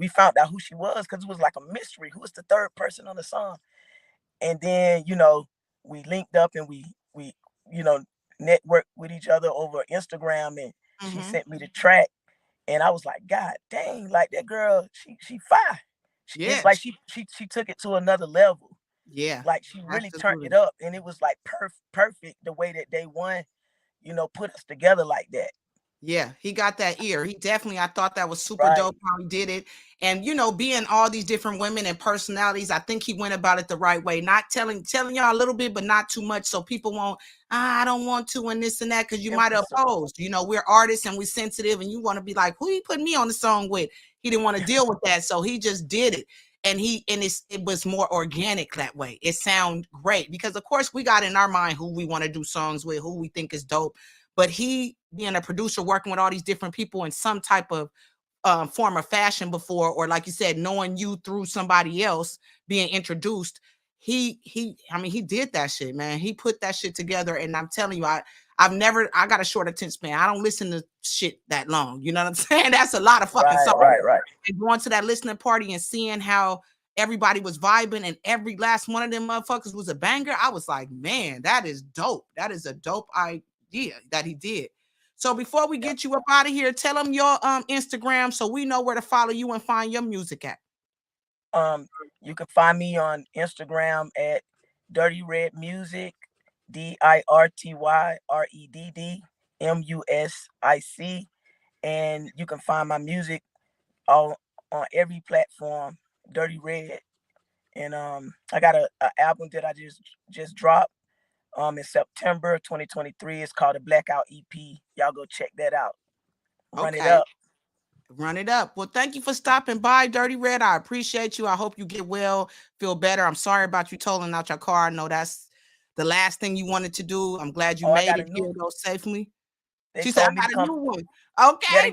found out who she was, because it was like a mystery, who was the third person on the song. And then, we linked up, and we, you know, networked with each other over Instagram, and she hmm sent me the track, and I was like, God dang, like that girl, she fire. It's yeah, like she took it to another level. yeah, Like she really turned it absolutely. up, and it was like perfect the way that they won, put us together like that. Yeah, he got that ear. He definitely, I thought that was super Right. dope how he did it. And being all these different women and personalities, I think he went about it the right way. Not telling y'all a little bit, but not too much, so people won't. I don't want to, and this and that, because you might oppose. We're artists and we're sensitive, and you want to be like, who he putting me on the song with? He didn't want to deal with that, so he just did it. And it was more organic that way. It sounded great because, of course, we got in our mind who we want to do songs with, who we think is dope. But he, being a producer, working with all these different people in some type of form of fashion before, or like you said, knowing you through somebody else, being introduced, he did that shit, man. He put that shit together, and I'm telling you, I got a short attention span. I don't listen to shit that long. You know what I'm saying? That's a lot of fucking songs. Right. And going to that listening party and seeing how everybody was vibing and every last one of them motherfuckers was a banger, I was like, man, that is dope. That is a dope idea that he did. So before we get you up out of here, tell them your Instagram so we know where to follow you and find your music at. You can find me on Instagram at Dirty Red Music, DIRTYREDDMUSIC, and you can find my music on every platform, Dirty Red. And I got a album that I just dropped in September 2023. It's called the Blackout EP. Y'all go check that out. Run it up. Run it up. Well, thank you for stopping by, Dirty Red. I appreciate you. I hope you get well, feel better. I'm sorry about you totaling out your car. I know that's the last thing you wanted to do. I'm glad you made it here though safely. She said, I got a new one. Okay, yeah,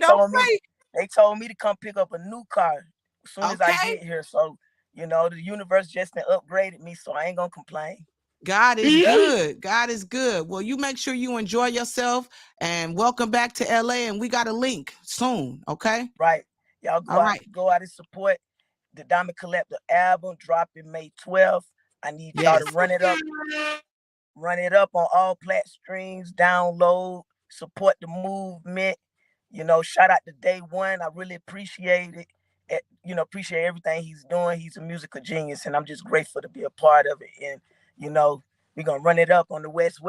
they told me to come pick up a new car as soon as I get here. So, the universe just upgraded me, so I ain't gonna complain. God is good. God is good. Well, you make sure you enjoy yourself, and welcome back to LA. And we got a link soon. Okay. Right. Y'all go out and support the Diamond Collector album, dropping May 12th. I need y'all to run it up. Run it up on all plat streams, download, support the movement. Shout out to Day One. I really appreciate it. Appreciate everything he's doing. He's a musical genius, and I'm just grateful to be a part of it. And, we're going to run it up on the West.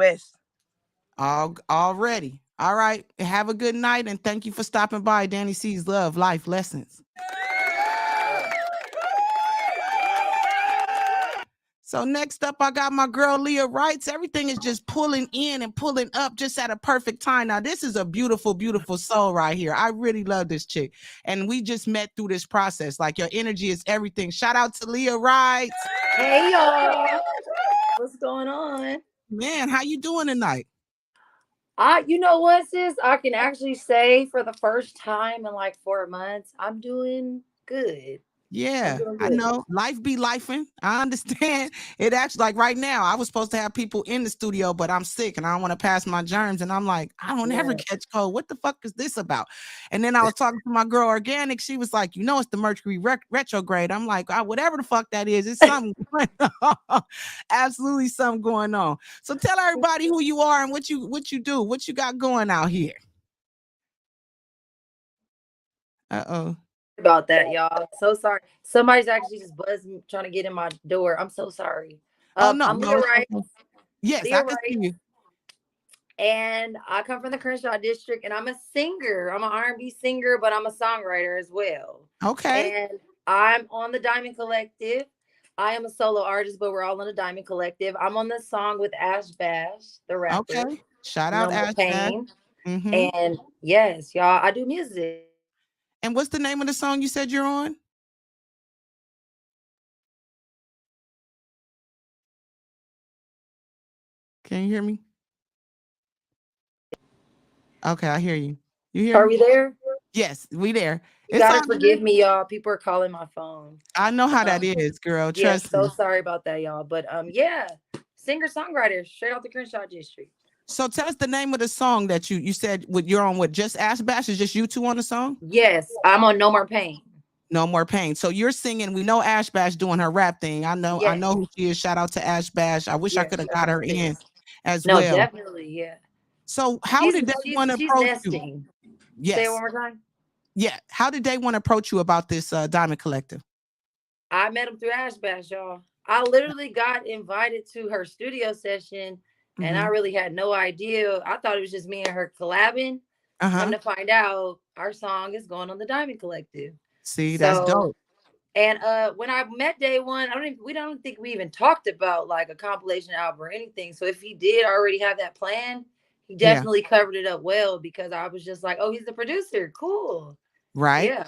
Already. All right. Have a good night, and thank you for stopping by. Dani Cee's Love Life Lessons. So next up, I got my girl Leah Wrights. Everything is just pulling in and pulling up just at a perfect time. Now, this is a beautiful, beautiful soul right here. I really love this chick. And we just met through this process. Like, your energy is everything. Shout out to Leah Wrights. Hey, y'all. What's going on? Man, how you doing tonight? You know what, sis? I can actually say for the first time in like 4 months, I'm doing good. Yeah, I know. Life be lifing. I understand. It actually, like right now, I was supposed to have people in the studio, but I'm sick and I don't want to pass my germs. And I'm like, I don't ever catch cold. What the fuck is this about? And then I was talking to my girl Organic. She was like, it's the Mercury retrograde. I'm like, whatever the fuck that is, it's something going on. Absolutely something going on. So tell everybody who you are and what you do, what you got going out here. Uh-oh. About that, y'all. So sorry. Somebody's actually just buzzing trying to get in my door. I'm so sorry. Oh no, I'm Leah Wrights. Yes, Leah I can see you. And I come from the Crenshaw district, and I'm a singer. I'm an R&B singer, but I'm a songwriter as well. Okay. And I'm on the Diamond Collective. I am a solo artist, but we're all on the Diamond Collective. I'm on the song with Ash Bash, the rapper. Okay. Shout out Ash Bash. Mm-hmm. And yes, y'all, I do music. And what's the name of the song you said you're on? Can you hear me? Okay, I hear you. You hear me? Are we there? Yes, we there. You gotta forgive me, y'all. People are calling my phone. I know how that is, girl. Trust me. So sorry about that, y'all. But yeah, singer-songwriter, straight out the Crenshaw district. So tell us the name of the song that you said you're on with just Ash Bash. Is just you two on the song? Yes, I'm on No More Pain. No More Pain. So you're singing. We know Ash Bash doing her rap thing. I know who she is. Shout out to Ash Bash. I wish I could have got her in as well. No, definitely, yeah. So how did they want to approach you? Yes. Say it one more time. Yeah. How did they want to approach you about this Diamond Collective? I met him through Ash Bash, y'all. I literally got invited to her studio session, and I really had no idea. I thought it was just me and her collabing. Come Uh-huh. to find out, our song is going on the Diamond Collective. See, that's So, dope. and when I met Day One, we don't think we even talked about like a compilation album or anything. So if he did already have that plan, he Yeah. definitely covered it up well, because I was just like, oh, he's the producer. Cool. Right. Yeah.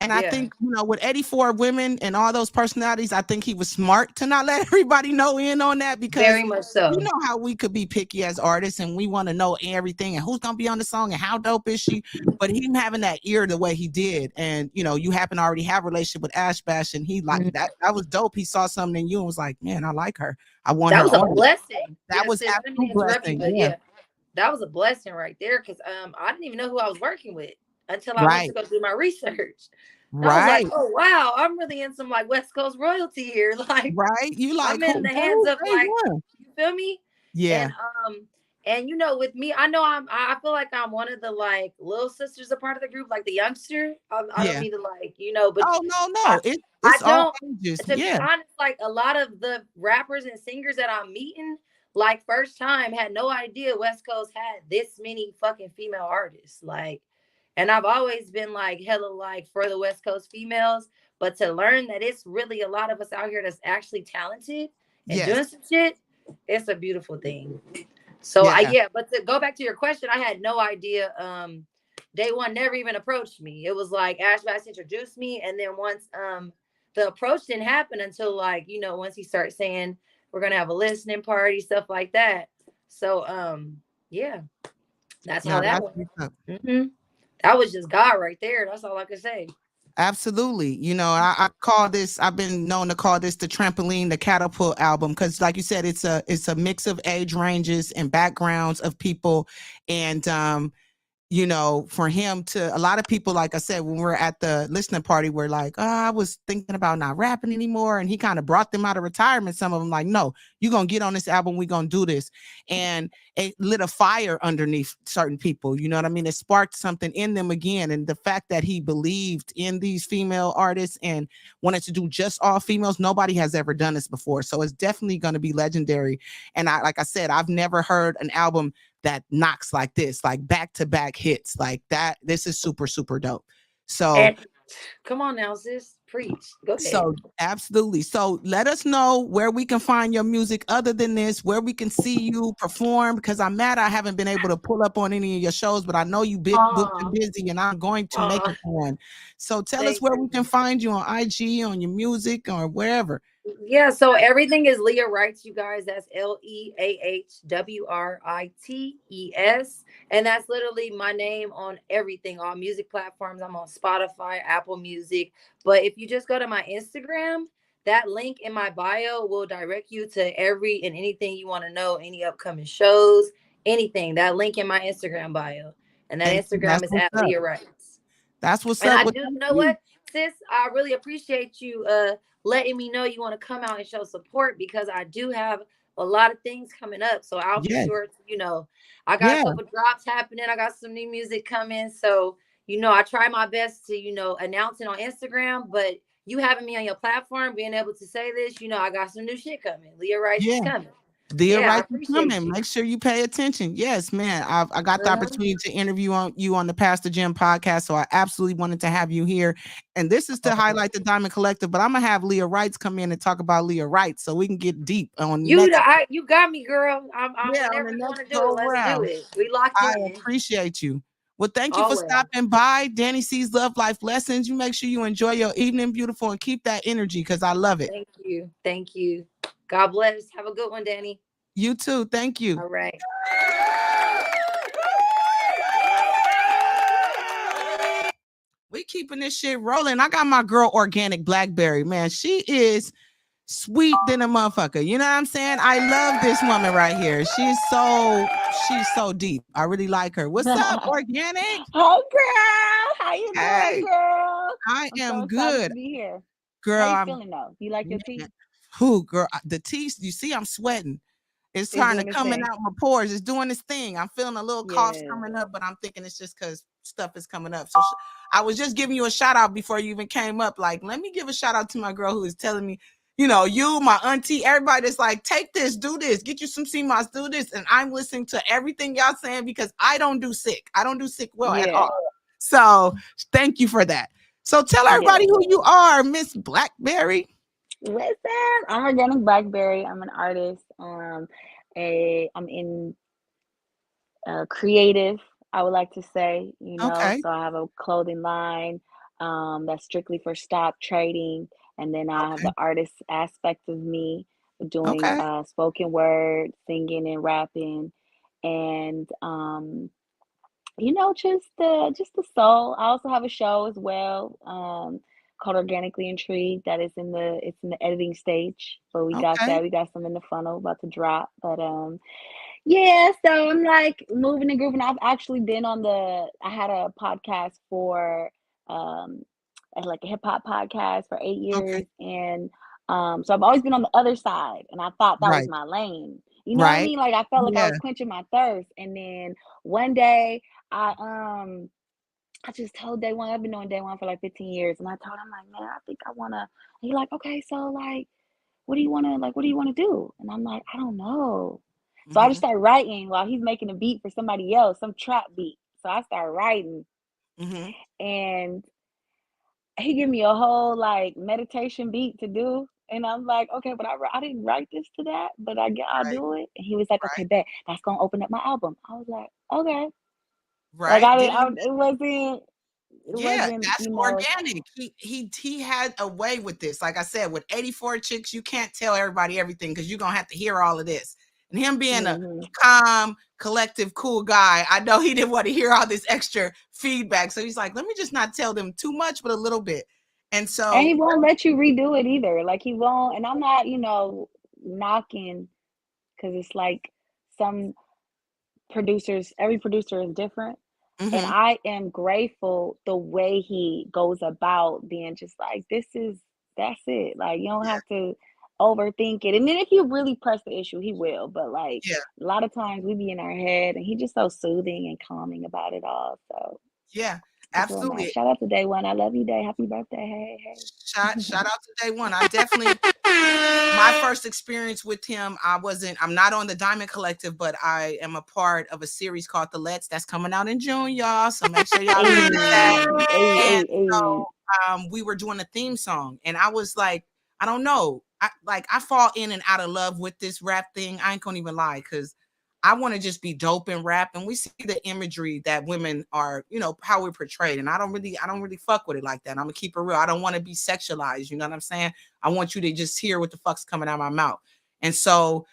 And I Yeah. think, with 84 women and all those personalities, I think he was smart to not let everybody know in on that, because Very much so. you know how we could be picky as artists and we want to know everything and who's going to be on the song and how dope is she. But him having that ear the way he did, and you happen to already have a relationship with Ash Bash, and he like Mhm. that was dope. He saw something in you and was like, man, I like her. I want That her was a on it. blessing. That Yeah, was sis. I didn't mean absolute to interrupt you, blessing. but Yeah. yeah, that was a blessing right there. Cause I didn't even know who I was working with until I went to Right. go do my research. And I was like, Right. oh wow, I'm really in some like West Coast royalty here. Like Right. You like I'm in who? the hands Who? of They like, won. you feel me? Yeah. And with me, I know I feel like I'm one of the like little sisters, a part of the group, like the youngster. I don't Yeah. mean to like, but Oh no, I no. I It's all don't, ages. to be Yeah. honest, like a lot of the rappers and singers that I'm meeting, like first time, had no idea West Coast had this many fucking female artists. Like, and I've always been like hella like for the West Coast females, but to learn that it's really a lot of us out here that's actually talented and Yes. doing some shit, it's a beautiful thing. So Yeah. but to go back to your question, I had no idea. Day One never even approached me. It was like Ash Bass introduced me, and then once the approach didn't happen until like, once he started saying we're gonna have a listening party, stuff like that. So yeah, that's how No, that that's went. what's up. That was just God right there. That's all I could say. Absolutely. I've been known to call this the trampoline, the catapult album, because like you said, it's a mix of age ranges and backgrounds of people. And for him to, a lot of people, like I said, when we're at the listening party, we're like, oh, I was thinking about not rapping anymore. And he kind of brought them out of retirement. Some of them like, no, you're going to get on this album. We're going to do this. And it lit a fire underneath certain people. You know what I mean? It sparked something in them again. And the fact that he believed in these female artists and wanted to do just all females, nobody has ever done this before. So it's definitely going to be legendary. And like I said, I've never heard an album that knocks like this, like back-to-back hits like that. This is super, super dope. So And come on now, sis, preach. Go ahead. so absolutely. So let us know where we can find your music other than this, where we can see you perform, because I'm mad I haven't been able to pull up on any of your shows, but I know you big booked and Aw, busy, and I'm going to make aw, it one. So tell us thank where we can you. find you on IG, on your music, or wherever. Yeah, so everything is Leah Writes, you guys. That's LeahWrites. And that's literally my name on everything, all music platforms. I'm on Spotify, Apple Music. But if you just go to my Instagram, that link in my bio will direct you to every and anything you want to know, any upcoming shows, anything. That link in my Instagram bio. And that And Instagram that's is what's at up. Leah Writes. That's what's And up I with do, you know you. what, sis? I really appreciate you letting me know you want to come out and show support, because I do have a lot of things coming up. So I'll be Yes. sure to, I got a Yeah. couple drops happening. I got some new music coming. So, I try my best to, announce it on Instagram, but you having me on your platform, being able to say this, I got some new shit coming. Leah Rice Yeah. is coming. The Yeah, I right to appreciate coming. you. Make sure you pay attention. Yes, man. I got the Mhm. opportunity to interview you on the Pastor Jim podcast, so I absolutely wanted to have you here. And this is to highlight the Diamond Collective, but I'm gonna have Leah Wrights come in and talk about Leah Wrights, so we can get deep on next. You got me, girl. I'm Yeah, on whenever the you want next to do it, go let's do around. it. We locked I in. appreciate you. Well, thank you for Always. stopping by. Dani Cee's Love Life Lessons. You make sure you enjoy your evening, beautiful, and keep that energy because I love it. Thank you. Thank you. God bless. Have a good one, Dani. You too. Thank you. All right. We keeping this shit rolling. I got my girl Organic Blackberry, man. She is sweet than a motherfucker. You know what I'm saying? I love this woman right here. She's so deep. I really like her. What's up, Organic? Hey girl, how you doing, Hey, girl? I I'm so am excited good. to be here. How Girl, you I'm feeling though? You like your man. tea? Who girl? The tea, you see, I'm sweating. It's It's trying to doing its coming thing. out my pores. It's doing its thing. I'm feeling a little coughs Yeah. coming up, but I'm thinking it's just because stuff is coming up. So I was just giving you a shout out before you even came up. Like, let me give a shout out to my girl who is telling me, you, my auntie, everybody that's like, take this, do this, get you some CMOS, do this. And I'm listening to everything y'all saying because I don't do sick. I don't do sick well at all. So thank you for that. So tell everybody who you are, Miss Blackberry. What's up? I'm Organic Blackberry. I'm an artist. I'm in creative, I would like to say, Okay. So I have a clothing line that's strictly for stock trading. And then I have Okay. the artist aspect of me doing Okay. spoken word, singing and rapping. And just the soul. I also have a show as well, called Organically Intrigued. It's in the editing stage, but we got Okay. that. We got some in the funnel about to drop. But yeah, so I'm like moving and grooving. I've actually been I had a podcast um like a hip hop podcast for 8 years. Okay. And so I've always been on the other side, and I thought that was Right. my lane. You know what I Right. mean? Like I felt like I Yeah. was quenching my thirst. And then one day I I just told Day One, I've been doing Day One for like 15 years, and I told him like, man, I think I wanna. He like, okay, so like, what do you wanna do? And I'm like, I don't know. So I just Mm-hmm. started writing while he's making a beat for somebody else, some trap beat. So I started writing, Mm-hmm. and he gave me a whole like meditation beat to do. And I'm like, okay, but I didn't write this to that, but I'll Right. do it. And he was like, okay, Right. bet that's gonna open up my album. I was like, okay. Like Right. Didn't it Yeah, wasn't, that's organic. He had a way with this. Like I said, with 84 chicks, you can't tell everybody everything because you're gonna have to hear all of this. And him being a hmm calm, collective, cool guy, I know he didn't want to hear all this extra feedback. So he's like, let me just not tell them too much, but a little bit. And And he so, won't let you redo it either. Like he won't, and I'm not, knocking, because it's like some every producer is different. And mhm, I am grateful the way he goes about being just like, that's it. Like you don't yeah, have to overthink it. And then if you really press the issue, he will. But like yeah, a lot of times we be in our head, and he just so soothing and calming about it all. So yeah, it's real nice. absolutely. Shout out to Day One. I love you, Day. Happy birthday. Hey, Shout hey. out to Day One. I definitely my first experience with him, I'm not on the Diamond Collective, but I am a part of a series called The Let's that's coming out in June, y'all. So make sure y'all Hey, visit that. And hey, hey. we were doing a theme song, and I was like, I don't know. I fall in and out of love with this rap thing. I ain't gonna even lie, because I want to just be dope and rap. And we see the imagery that women are, how we're portrayed. And I don't really fuck with it like that. I'm gonna keep it real. I don't want to be sexualized. You know what I'm saying? I want you to just hear what the fuck's coming out of my mouth. And so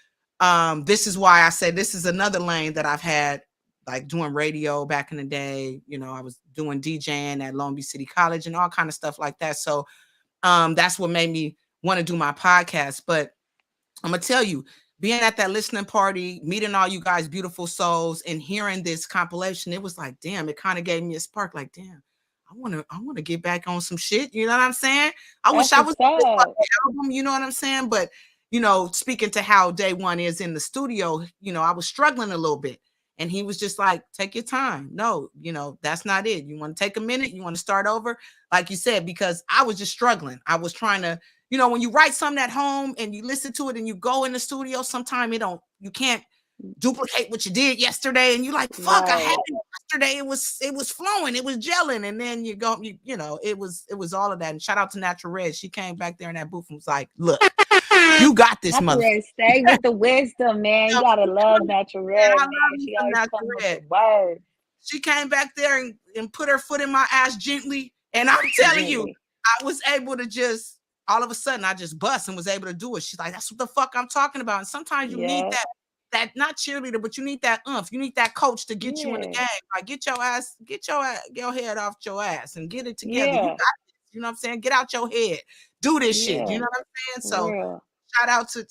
this is why I say this is another lane that I've had, like doing radio back in the day. I was doing DJing at Long Beach City College and all kind of stuff like that. So that's what made me want to do my podcast. But I'm gonna tell you, being at that listening party, meeting all you guys, beautiful souls, and hearing this compilation, it was like, damn, it kind of gave me a spark. Like, damn, I wanna get back on some shit. You know what I'm saying? I wish That's I what's was on this up. fucking album. You know what I'm saying? But speaking to how Day One is in the studio, I was struggling a little bit. And he was just like, take your time. No, that's not it. You want to take a minute, you want to start over, like you said, because I was just struggling. I was trying to, when you write something at home and you listen to it and you go in the studio, sometimes you can't duplicate what you did yesterday. And you're like, fuck, I had Right. it yesterday. It was flowing, it was gelling. And then it was all of that. And shout out to Natural Red. She came back there in that booth and was like, look, you got this, Natural motherfucker. Red, stay with the wisdom, man. You gotta love Natural Man, I Red, love man. me She some always Natural come with the Red. word She came back there and put her foot in my ass gently. And I'm telling you, gently. I was able to just, all of a sudden, I just bust and was able to do it. She's like, that's what the fuck I'm talking about. And sometimes you need Yeah, that not cheerleader, but you need that umph. You need that coach to get you in the yeah, game. Like, get your head off your ass and get it together. You got yeah, this. You know what I'm saying? Get out your head. Do this shit. You yeah. know what I'm saying? For So real.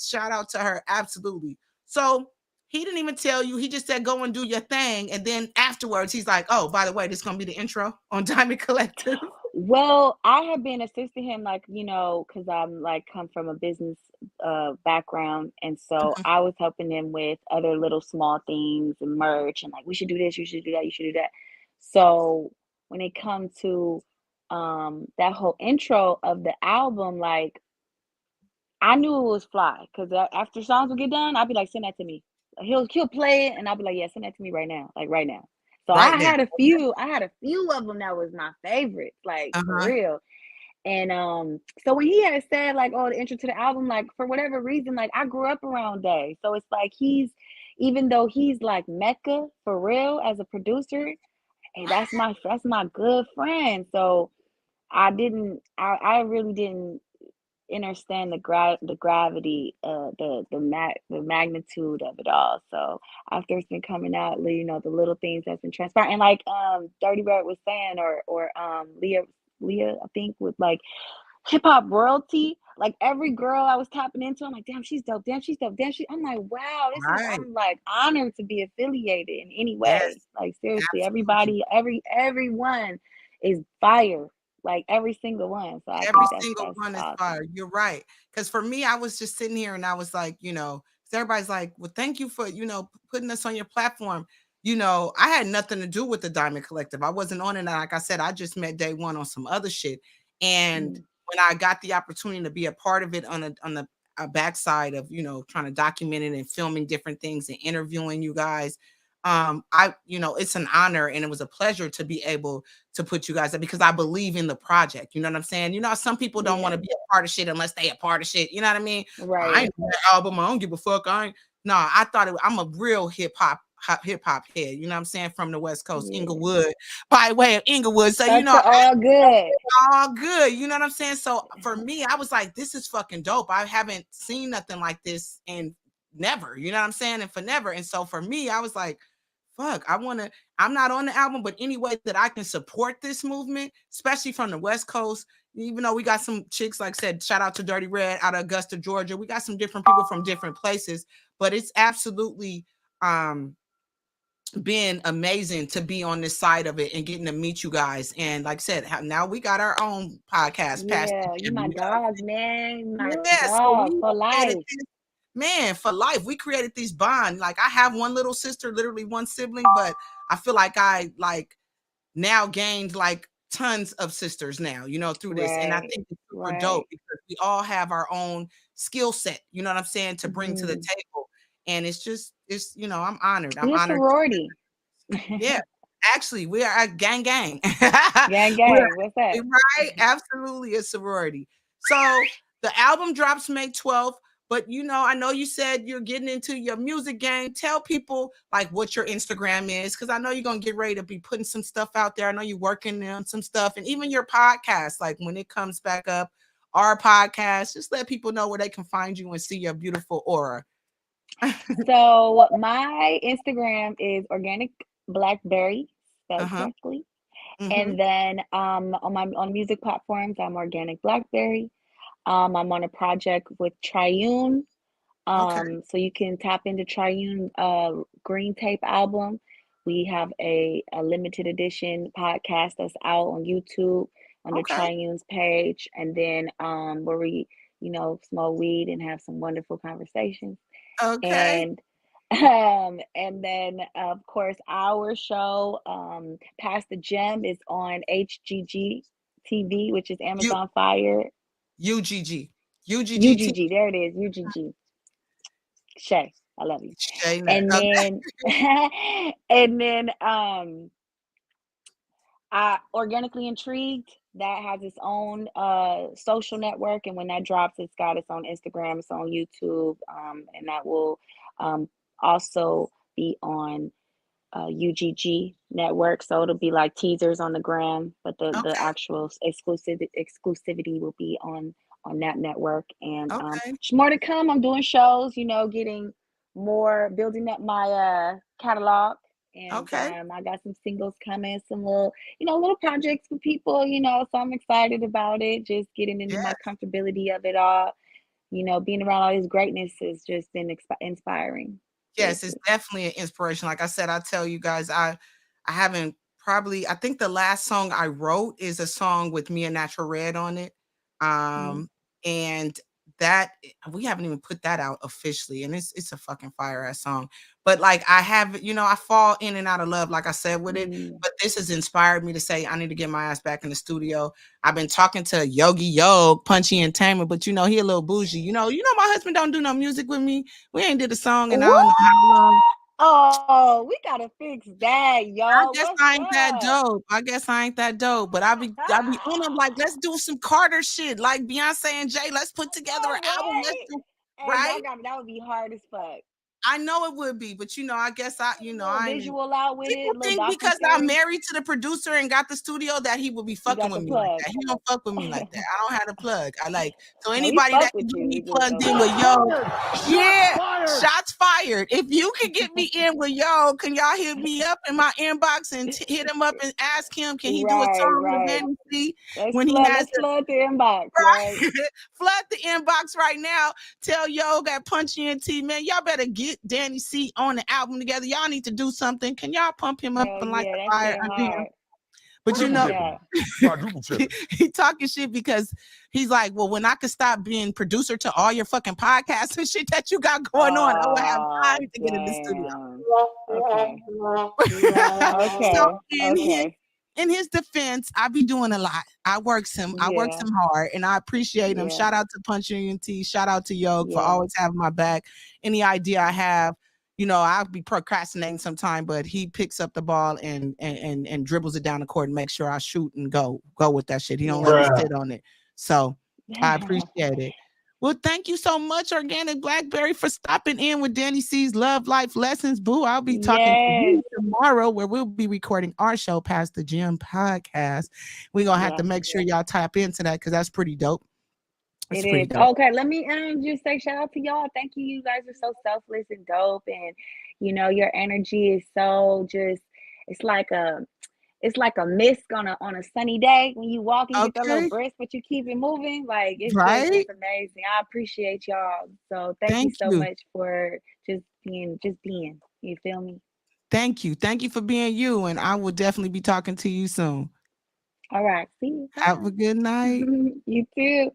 shout out to her. Absolutely. So he didn't even tell you. He just said, go and do your thing. And then afterwards, he's like, oh, by the way, this is going to be the intro on Diamond Collective. Well, I have been assisting him, like, because I'm like come from a business background. And so I was helping him with other little small things and merch, and like, we should do this, you should do that, you should do that. So when it comes to that whole intro of the album, like, I knew it was fly because after songs would get done, I'd be like, send that to me. He'll play it, and I'll be like, yeah, send that to me right now, like right now. So Right now. I had a few of them that was my favorites, like for Uh-huh. real. And so when he had said like, oh, the intro to the album, like for whatever reason, like I grew up around Day, so it's like even though he's like Mecca for real as a producer, hey, that's my good friend. So I really didn't understand the gravity, the magnitude of it all. So after it's been coming out, you know, the little things that's been transpiring, and like Dirty Red was saying, or Leah, I think, with like hip hop royalty. Like every girl I was tapping into, I'm like, damn, she's dope. Damn, she's dope. Damn, I'm like, wow, Right. I'm like honored to be affiliated in any Yes, way. Like seriously, absolutely. everybody, everyone is fire. Like every single one. So I Every think single that's one is awesome. fire. You're right. Because for me, I was just sitting here and I was like, 'cause everybody's like, well, thank you for, putting us on your platform. I had nothing to do with the Diamond Collective. I wasn't on it. And like I said, I just met Day One on some other shit. And Mm. when I got the opportunity to be a part of it on the backside of, trying to document it and filming different things and interviewing you guys, it's an honor and it was a pleasure to be able to put you guys up because I believe in the project. You know what I'm saying? Some people don't want to Yeah. be a part of shit unless they a part of shit. You know what I mean? I Right. ain't doing that album. I don't give a fuck. I ain't. No, I thought I'm a real hip hop head. You know what I'm saying? From the West Coast, Yeah. Inglewood, by way of Inglewood. So That's all good. all good. You know what I'm saying? So for me, I was like, this is fucking dope. I haven't seen nothing like this in never. You know what I'm saying? And for never. And so for me, I was like, fuck, I'm not on the album, but any way that I can support this movement, especially from the West Coast, even though we got some chicks, like I said, shout out to Dirty Red out of Augusta, Georgia. We got some different people from different places, but it's absolutely been amazing to be on this side of it and getting to meet you guys. And like I said, now we got our own podcast past Yeah. each You other. my You know what I'm dog, man. My saying? Yeah. So dog we for created life. this, man, for life. We created these bond. Like I have one little sister, literally one sibling, but I feel like I now gained like tons of sisters now, through this. And I Right. think it's super dope Right. because we all have our own skill set, you know what I'm saying, to bring to the Hmm. table. And I'm honored. I'm We a honored. sorority. Yeah, actually, we are a gang gang. Gang We're gang. What's that? right, absolutely a sorority. So the album drops May 12th, but I know you said you're getting into your music game. Tell people like what your Instagram is, because I know you're gonna get ready to be putting some stuff out there. I know you're working on some stuff, and even your podcast, like when it comes back up, our podcast, just let people know where they can find you and see your beautiful aura. So my Instagram is organic blackberry, spelled Uh-huh. correctly. Mm-hmm. And then on music platforms, I'm organic blackberry. I'm on a project with Triune. Okay. So you can tap into Triune Green Tape album. We have a limited edition podcast that's out on YouTube under Okay. Triune's page, and then where we, smoke weed and have some wonderful conversations. Okay. And and then of course our show, Pass the Gem, is on HGG TV, which is You Amazon Fire. UGG. UGGT. UGG, there it is, UGG. Shay, I love you. Shayna. And Okay. then and then I Organically Intrigued, that has its own social network, and when that drops, it's got its own Instagram, its own YouTube, and that will um also be on UGG network. So it'll be like teasers on the gram, but the Okay. actual exclusivity will be on that network. And Okay. there's more to come. I'm doing shows, getting more, building up my catalog. And Okay. I got some singles coming, some little projects for people, so I'm excited about it. Just getting into Yeah. my comfortability of it all. Being around all this greatness has just been inspiring. Yes, it's Seriously. definitely an inspiration. Like I said, I tell you guys, I haven't probably I think the last song I wrote is a song with me and Natural Red on it. Mhm. And that we haven't even put that out officially, and it's a fucking fire ass song. But like I have, I fall in and out of love, like I said, with it. But this has inspired me to say I need to get my ass back in the studio. I've been talking to Yogi Yog, Punchy Entertainment, but he a little bougie. My husband don't do no music with me. We ain't did a song in I don't know how long. Oh, we gotta fix that, I y'all. guess What's I ain't that up? dope. But I be on them like, let's do some Carter shit, like Beyonce and Jay. Let's put together an album. Let's Right? do Hey, right. y'all got that would be hard as fuck. I know it would be, but I guess I ain't. Visual out with People it, little think because I'm docu-series. married to the producer and got the studio that he would be You fucking got with the me like plug. that. He don't fuck with me like that. I don't have the plug. So No, he anybody fuck that with can get you. me He just plugged don't. in with shots fired. If you can get me in with can y'all hit me up in my inbox and hit him up and ask him, can he do a song with Right. Dani Cee Let's when he flood. has Let's flood the inbox. right? Right. Flood the inbox right now. Tell at Punchy and T, man, y'all better get Dani Cee on the album together. Y'all need to do something. Can y'all pump him up Hell and like yeah, a that fire shit under him? hard. But Yeah. he talking shit because he's like, well, when I could stop being producer to all your fucking podcasts and shit that you got going on, I would have time to get in the studio. Okay. So in his defense, I be doing a lot. I works him hard, and I appreciate him. Yeah. Shout out to Punchy and T. Shout out to Yog for Yeah. always having my back. Any idea I have, I'll be procrastinating sometime, but he picks up the ball and dribbles it down the court and makes sure I shoot and go with that shit. He don't let me sit on it. So I appreciate it. Well, thank you so much, Organic Blackberry, for stopping in with Dani Cee's Love Life Lessons. Boo, I'll be talking to you tomorrow where we'll be recording our show, Past the Gym podcast. We're going to have to make sure y'all tap into that because that's pretty dope. It is. Dope. Okay, let me just say shout out to y'all. Thank you. You guys are so selfless and dope. And your energy is so just it's like a mist on a sunny day when you walk and you get that little brisk, but you keep it moving. Like it's amazing. I appreciate y'all. So thank you so much for just being. You feel me? Thank you. Thank you for being you. And I will definitely be talking to you soon. All right. See you. Bye. Have a good night. You too.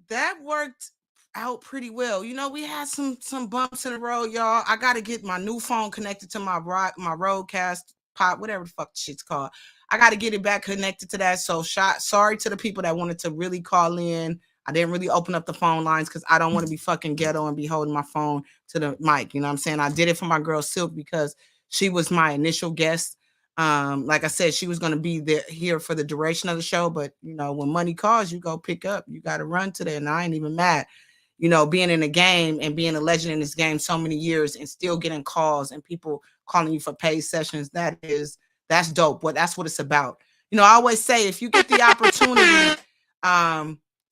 That worked out pretty well. We had some bumps in the road, y'all. I got to get my new phone connected to my Roadcast Pop, whatever the fuck the shit's called. I got to get it back connected to that. So sorry to the people that wanted to really call in. I didn't really open up the phone lines because I don't want to be fucking ghetto and be holding my phone to the mic. You know what I'm saying? I did it for my girl Silk because she was my initial guest. Like I said, she was going to be here for the duration of the show, but when money calls, you go pick up, you got to run to that. And I ain't even mad, being in a game and being a legend in this game so many years and still getting calls and people calling you for paid sessions. That's dope. That's what it's about. I always say, if you get the opportunity,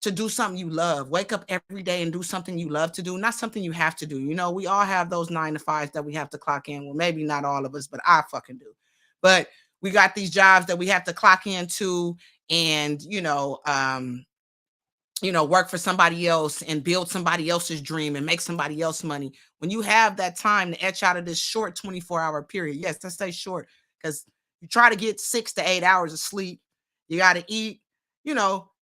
to do something you love, wake up every day and do something you love to do, not something you have to do. We all have those 9 to 5s that we have to clock in. Well, maybe not all of us, but I fucking do. But we got these jobs that we have to clock into and, work for somebody else and build somebody else's dream and make somebody else money. When you have that time to etch out of this short 24-hour period, yes, let's say short, because you try to get 6 to 8 hours of sleep. You got to eat,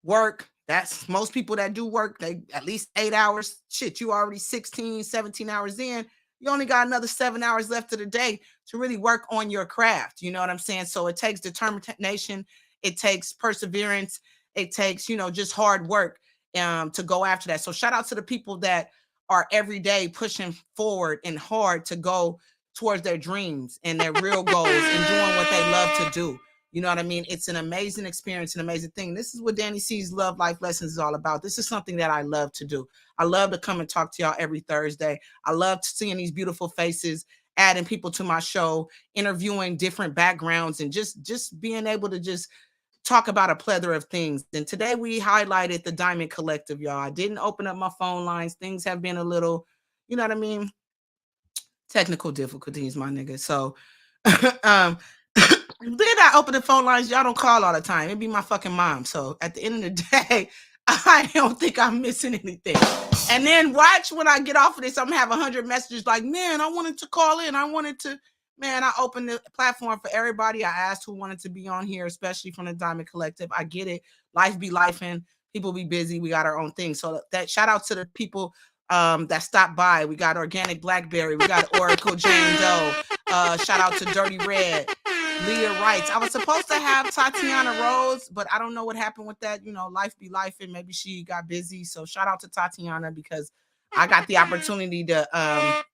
work. That's most people that do work, they at least 8 hours. Shit, you already 16, 17 hours in. You only got another 7 hours left of the day to really work on your craft. You know what I'm saying? So it takes determination. It takes perseverance. It takes, just hard work to go after that. So shout out to the people that are every day pushing forward and hard to go towards their dreams and their real goals and doing what they love to do. You know what I mean? It's an amazing experience, an amazing thing. This is what Dani Cee's Love Life Lessons is all about. This is something that I love to do. I love to come and talk to y'all every Thursday. I love seeing these beautiful faces, adding people to my show, interviewing different backgrounds, and just being able to just talk about a plethora of things. And today we highlighted the Diamond Collective, y'all. I didn't open up my phone lines. Things have been a little, you know what I mean? Technical difficulties, my nigga. So then I open the phone lines. Y'all don't call all the time. It'd be my fucking mom. So at the end of the day, I don't think I'm missing anything. And then watch when I get off of this, I'm gonna have 100 messages like, man, I wanted to call in. I wanted to, man, I opened the platform for everybody. I asked who wanted to be on here, especially from the Diamond Collective. I get it. Life be lifing. People be busy. We got our own thing. So that shout out to the people that stopped by. We got Organic Blackberry. We got Oracle Jane Doe. Shout out to Dirty Red. Leah Wrights. I was supposed to have Tatiana Rose, but I don't know what happened with that. You know, life be life, and maybe she got busy. So shout out to Tatiana because I got the opportunity to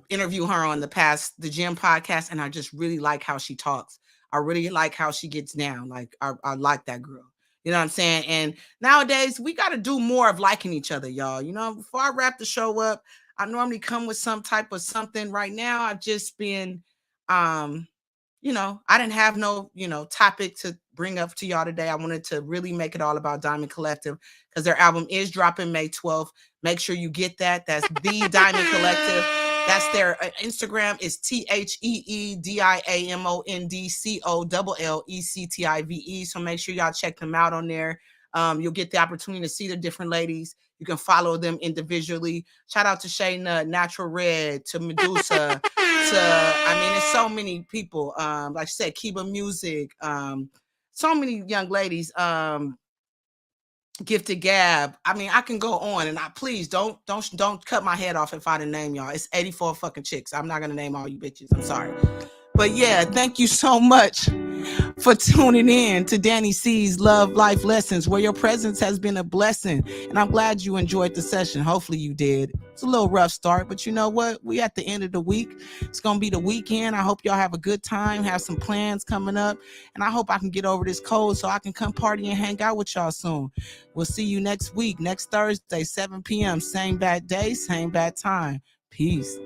interview her on the Gym podcast, and I just really like how she talks. I really like how she gets down. Like I like that girl. You know what I'm saying? And nowadays we got to do more of liking each other, y'all. You know, before I wrap the show up, I normally come with some type of something. Right now, I've just been, you know, I didn't have no, you know, topic to bring up to y'all today. I wanted to really make it all about Diamond Collective because their album is dropping May 12th. Make sure you get that. That's the Diamond Collective. That's their Instagram is TheDiamondCollective. So make sure y'all check them out on there. You'll get the opportunity to see the different ladies. You can follow them individually. Shout out to Shayna, Natural Red, to Medusa, it's so many people. Like I said, Kiba Music, so many young ladies. Gifted Gab. I mean, I can go on, and please don't cut my head off if I didn't name y'all. It's 84 fucking chicks. I'm not gonna name all you bitches. I'm sorry. But yeah, thank you so much for tuning in to Dani Cee's Love Life Lessons, where your presence has been a blessing. And I'm glad you enjoyed the session. Hopefully you did. It's a little rough start, but you know what? We at the end of the week. It's going to be the weekend. I hope y'all have a good time, have some plans coming up. And I hope I can get over this cold so I can come party and hang out with y'all soon. We'll see you next week, next Thursday, 7 p.m. Same bad day, same bad time. Peace.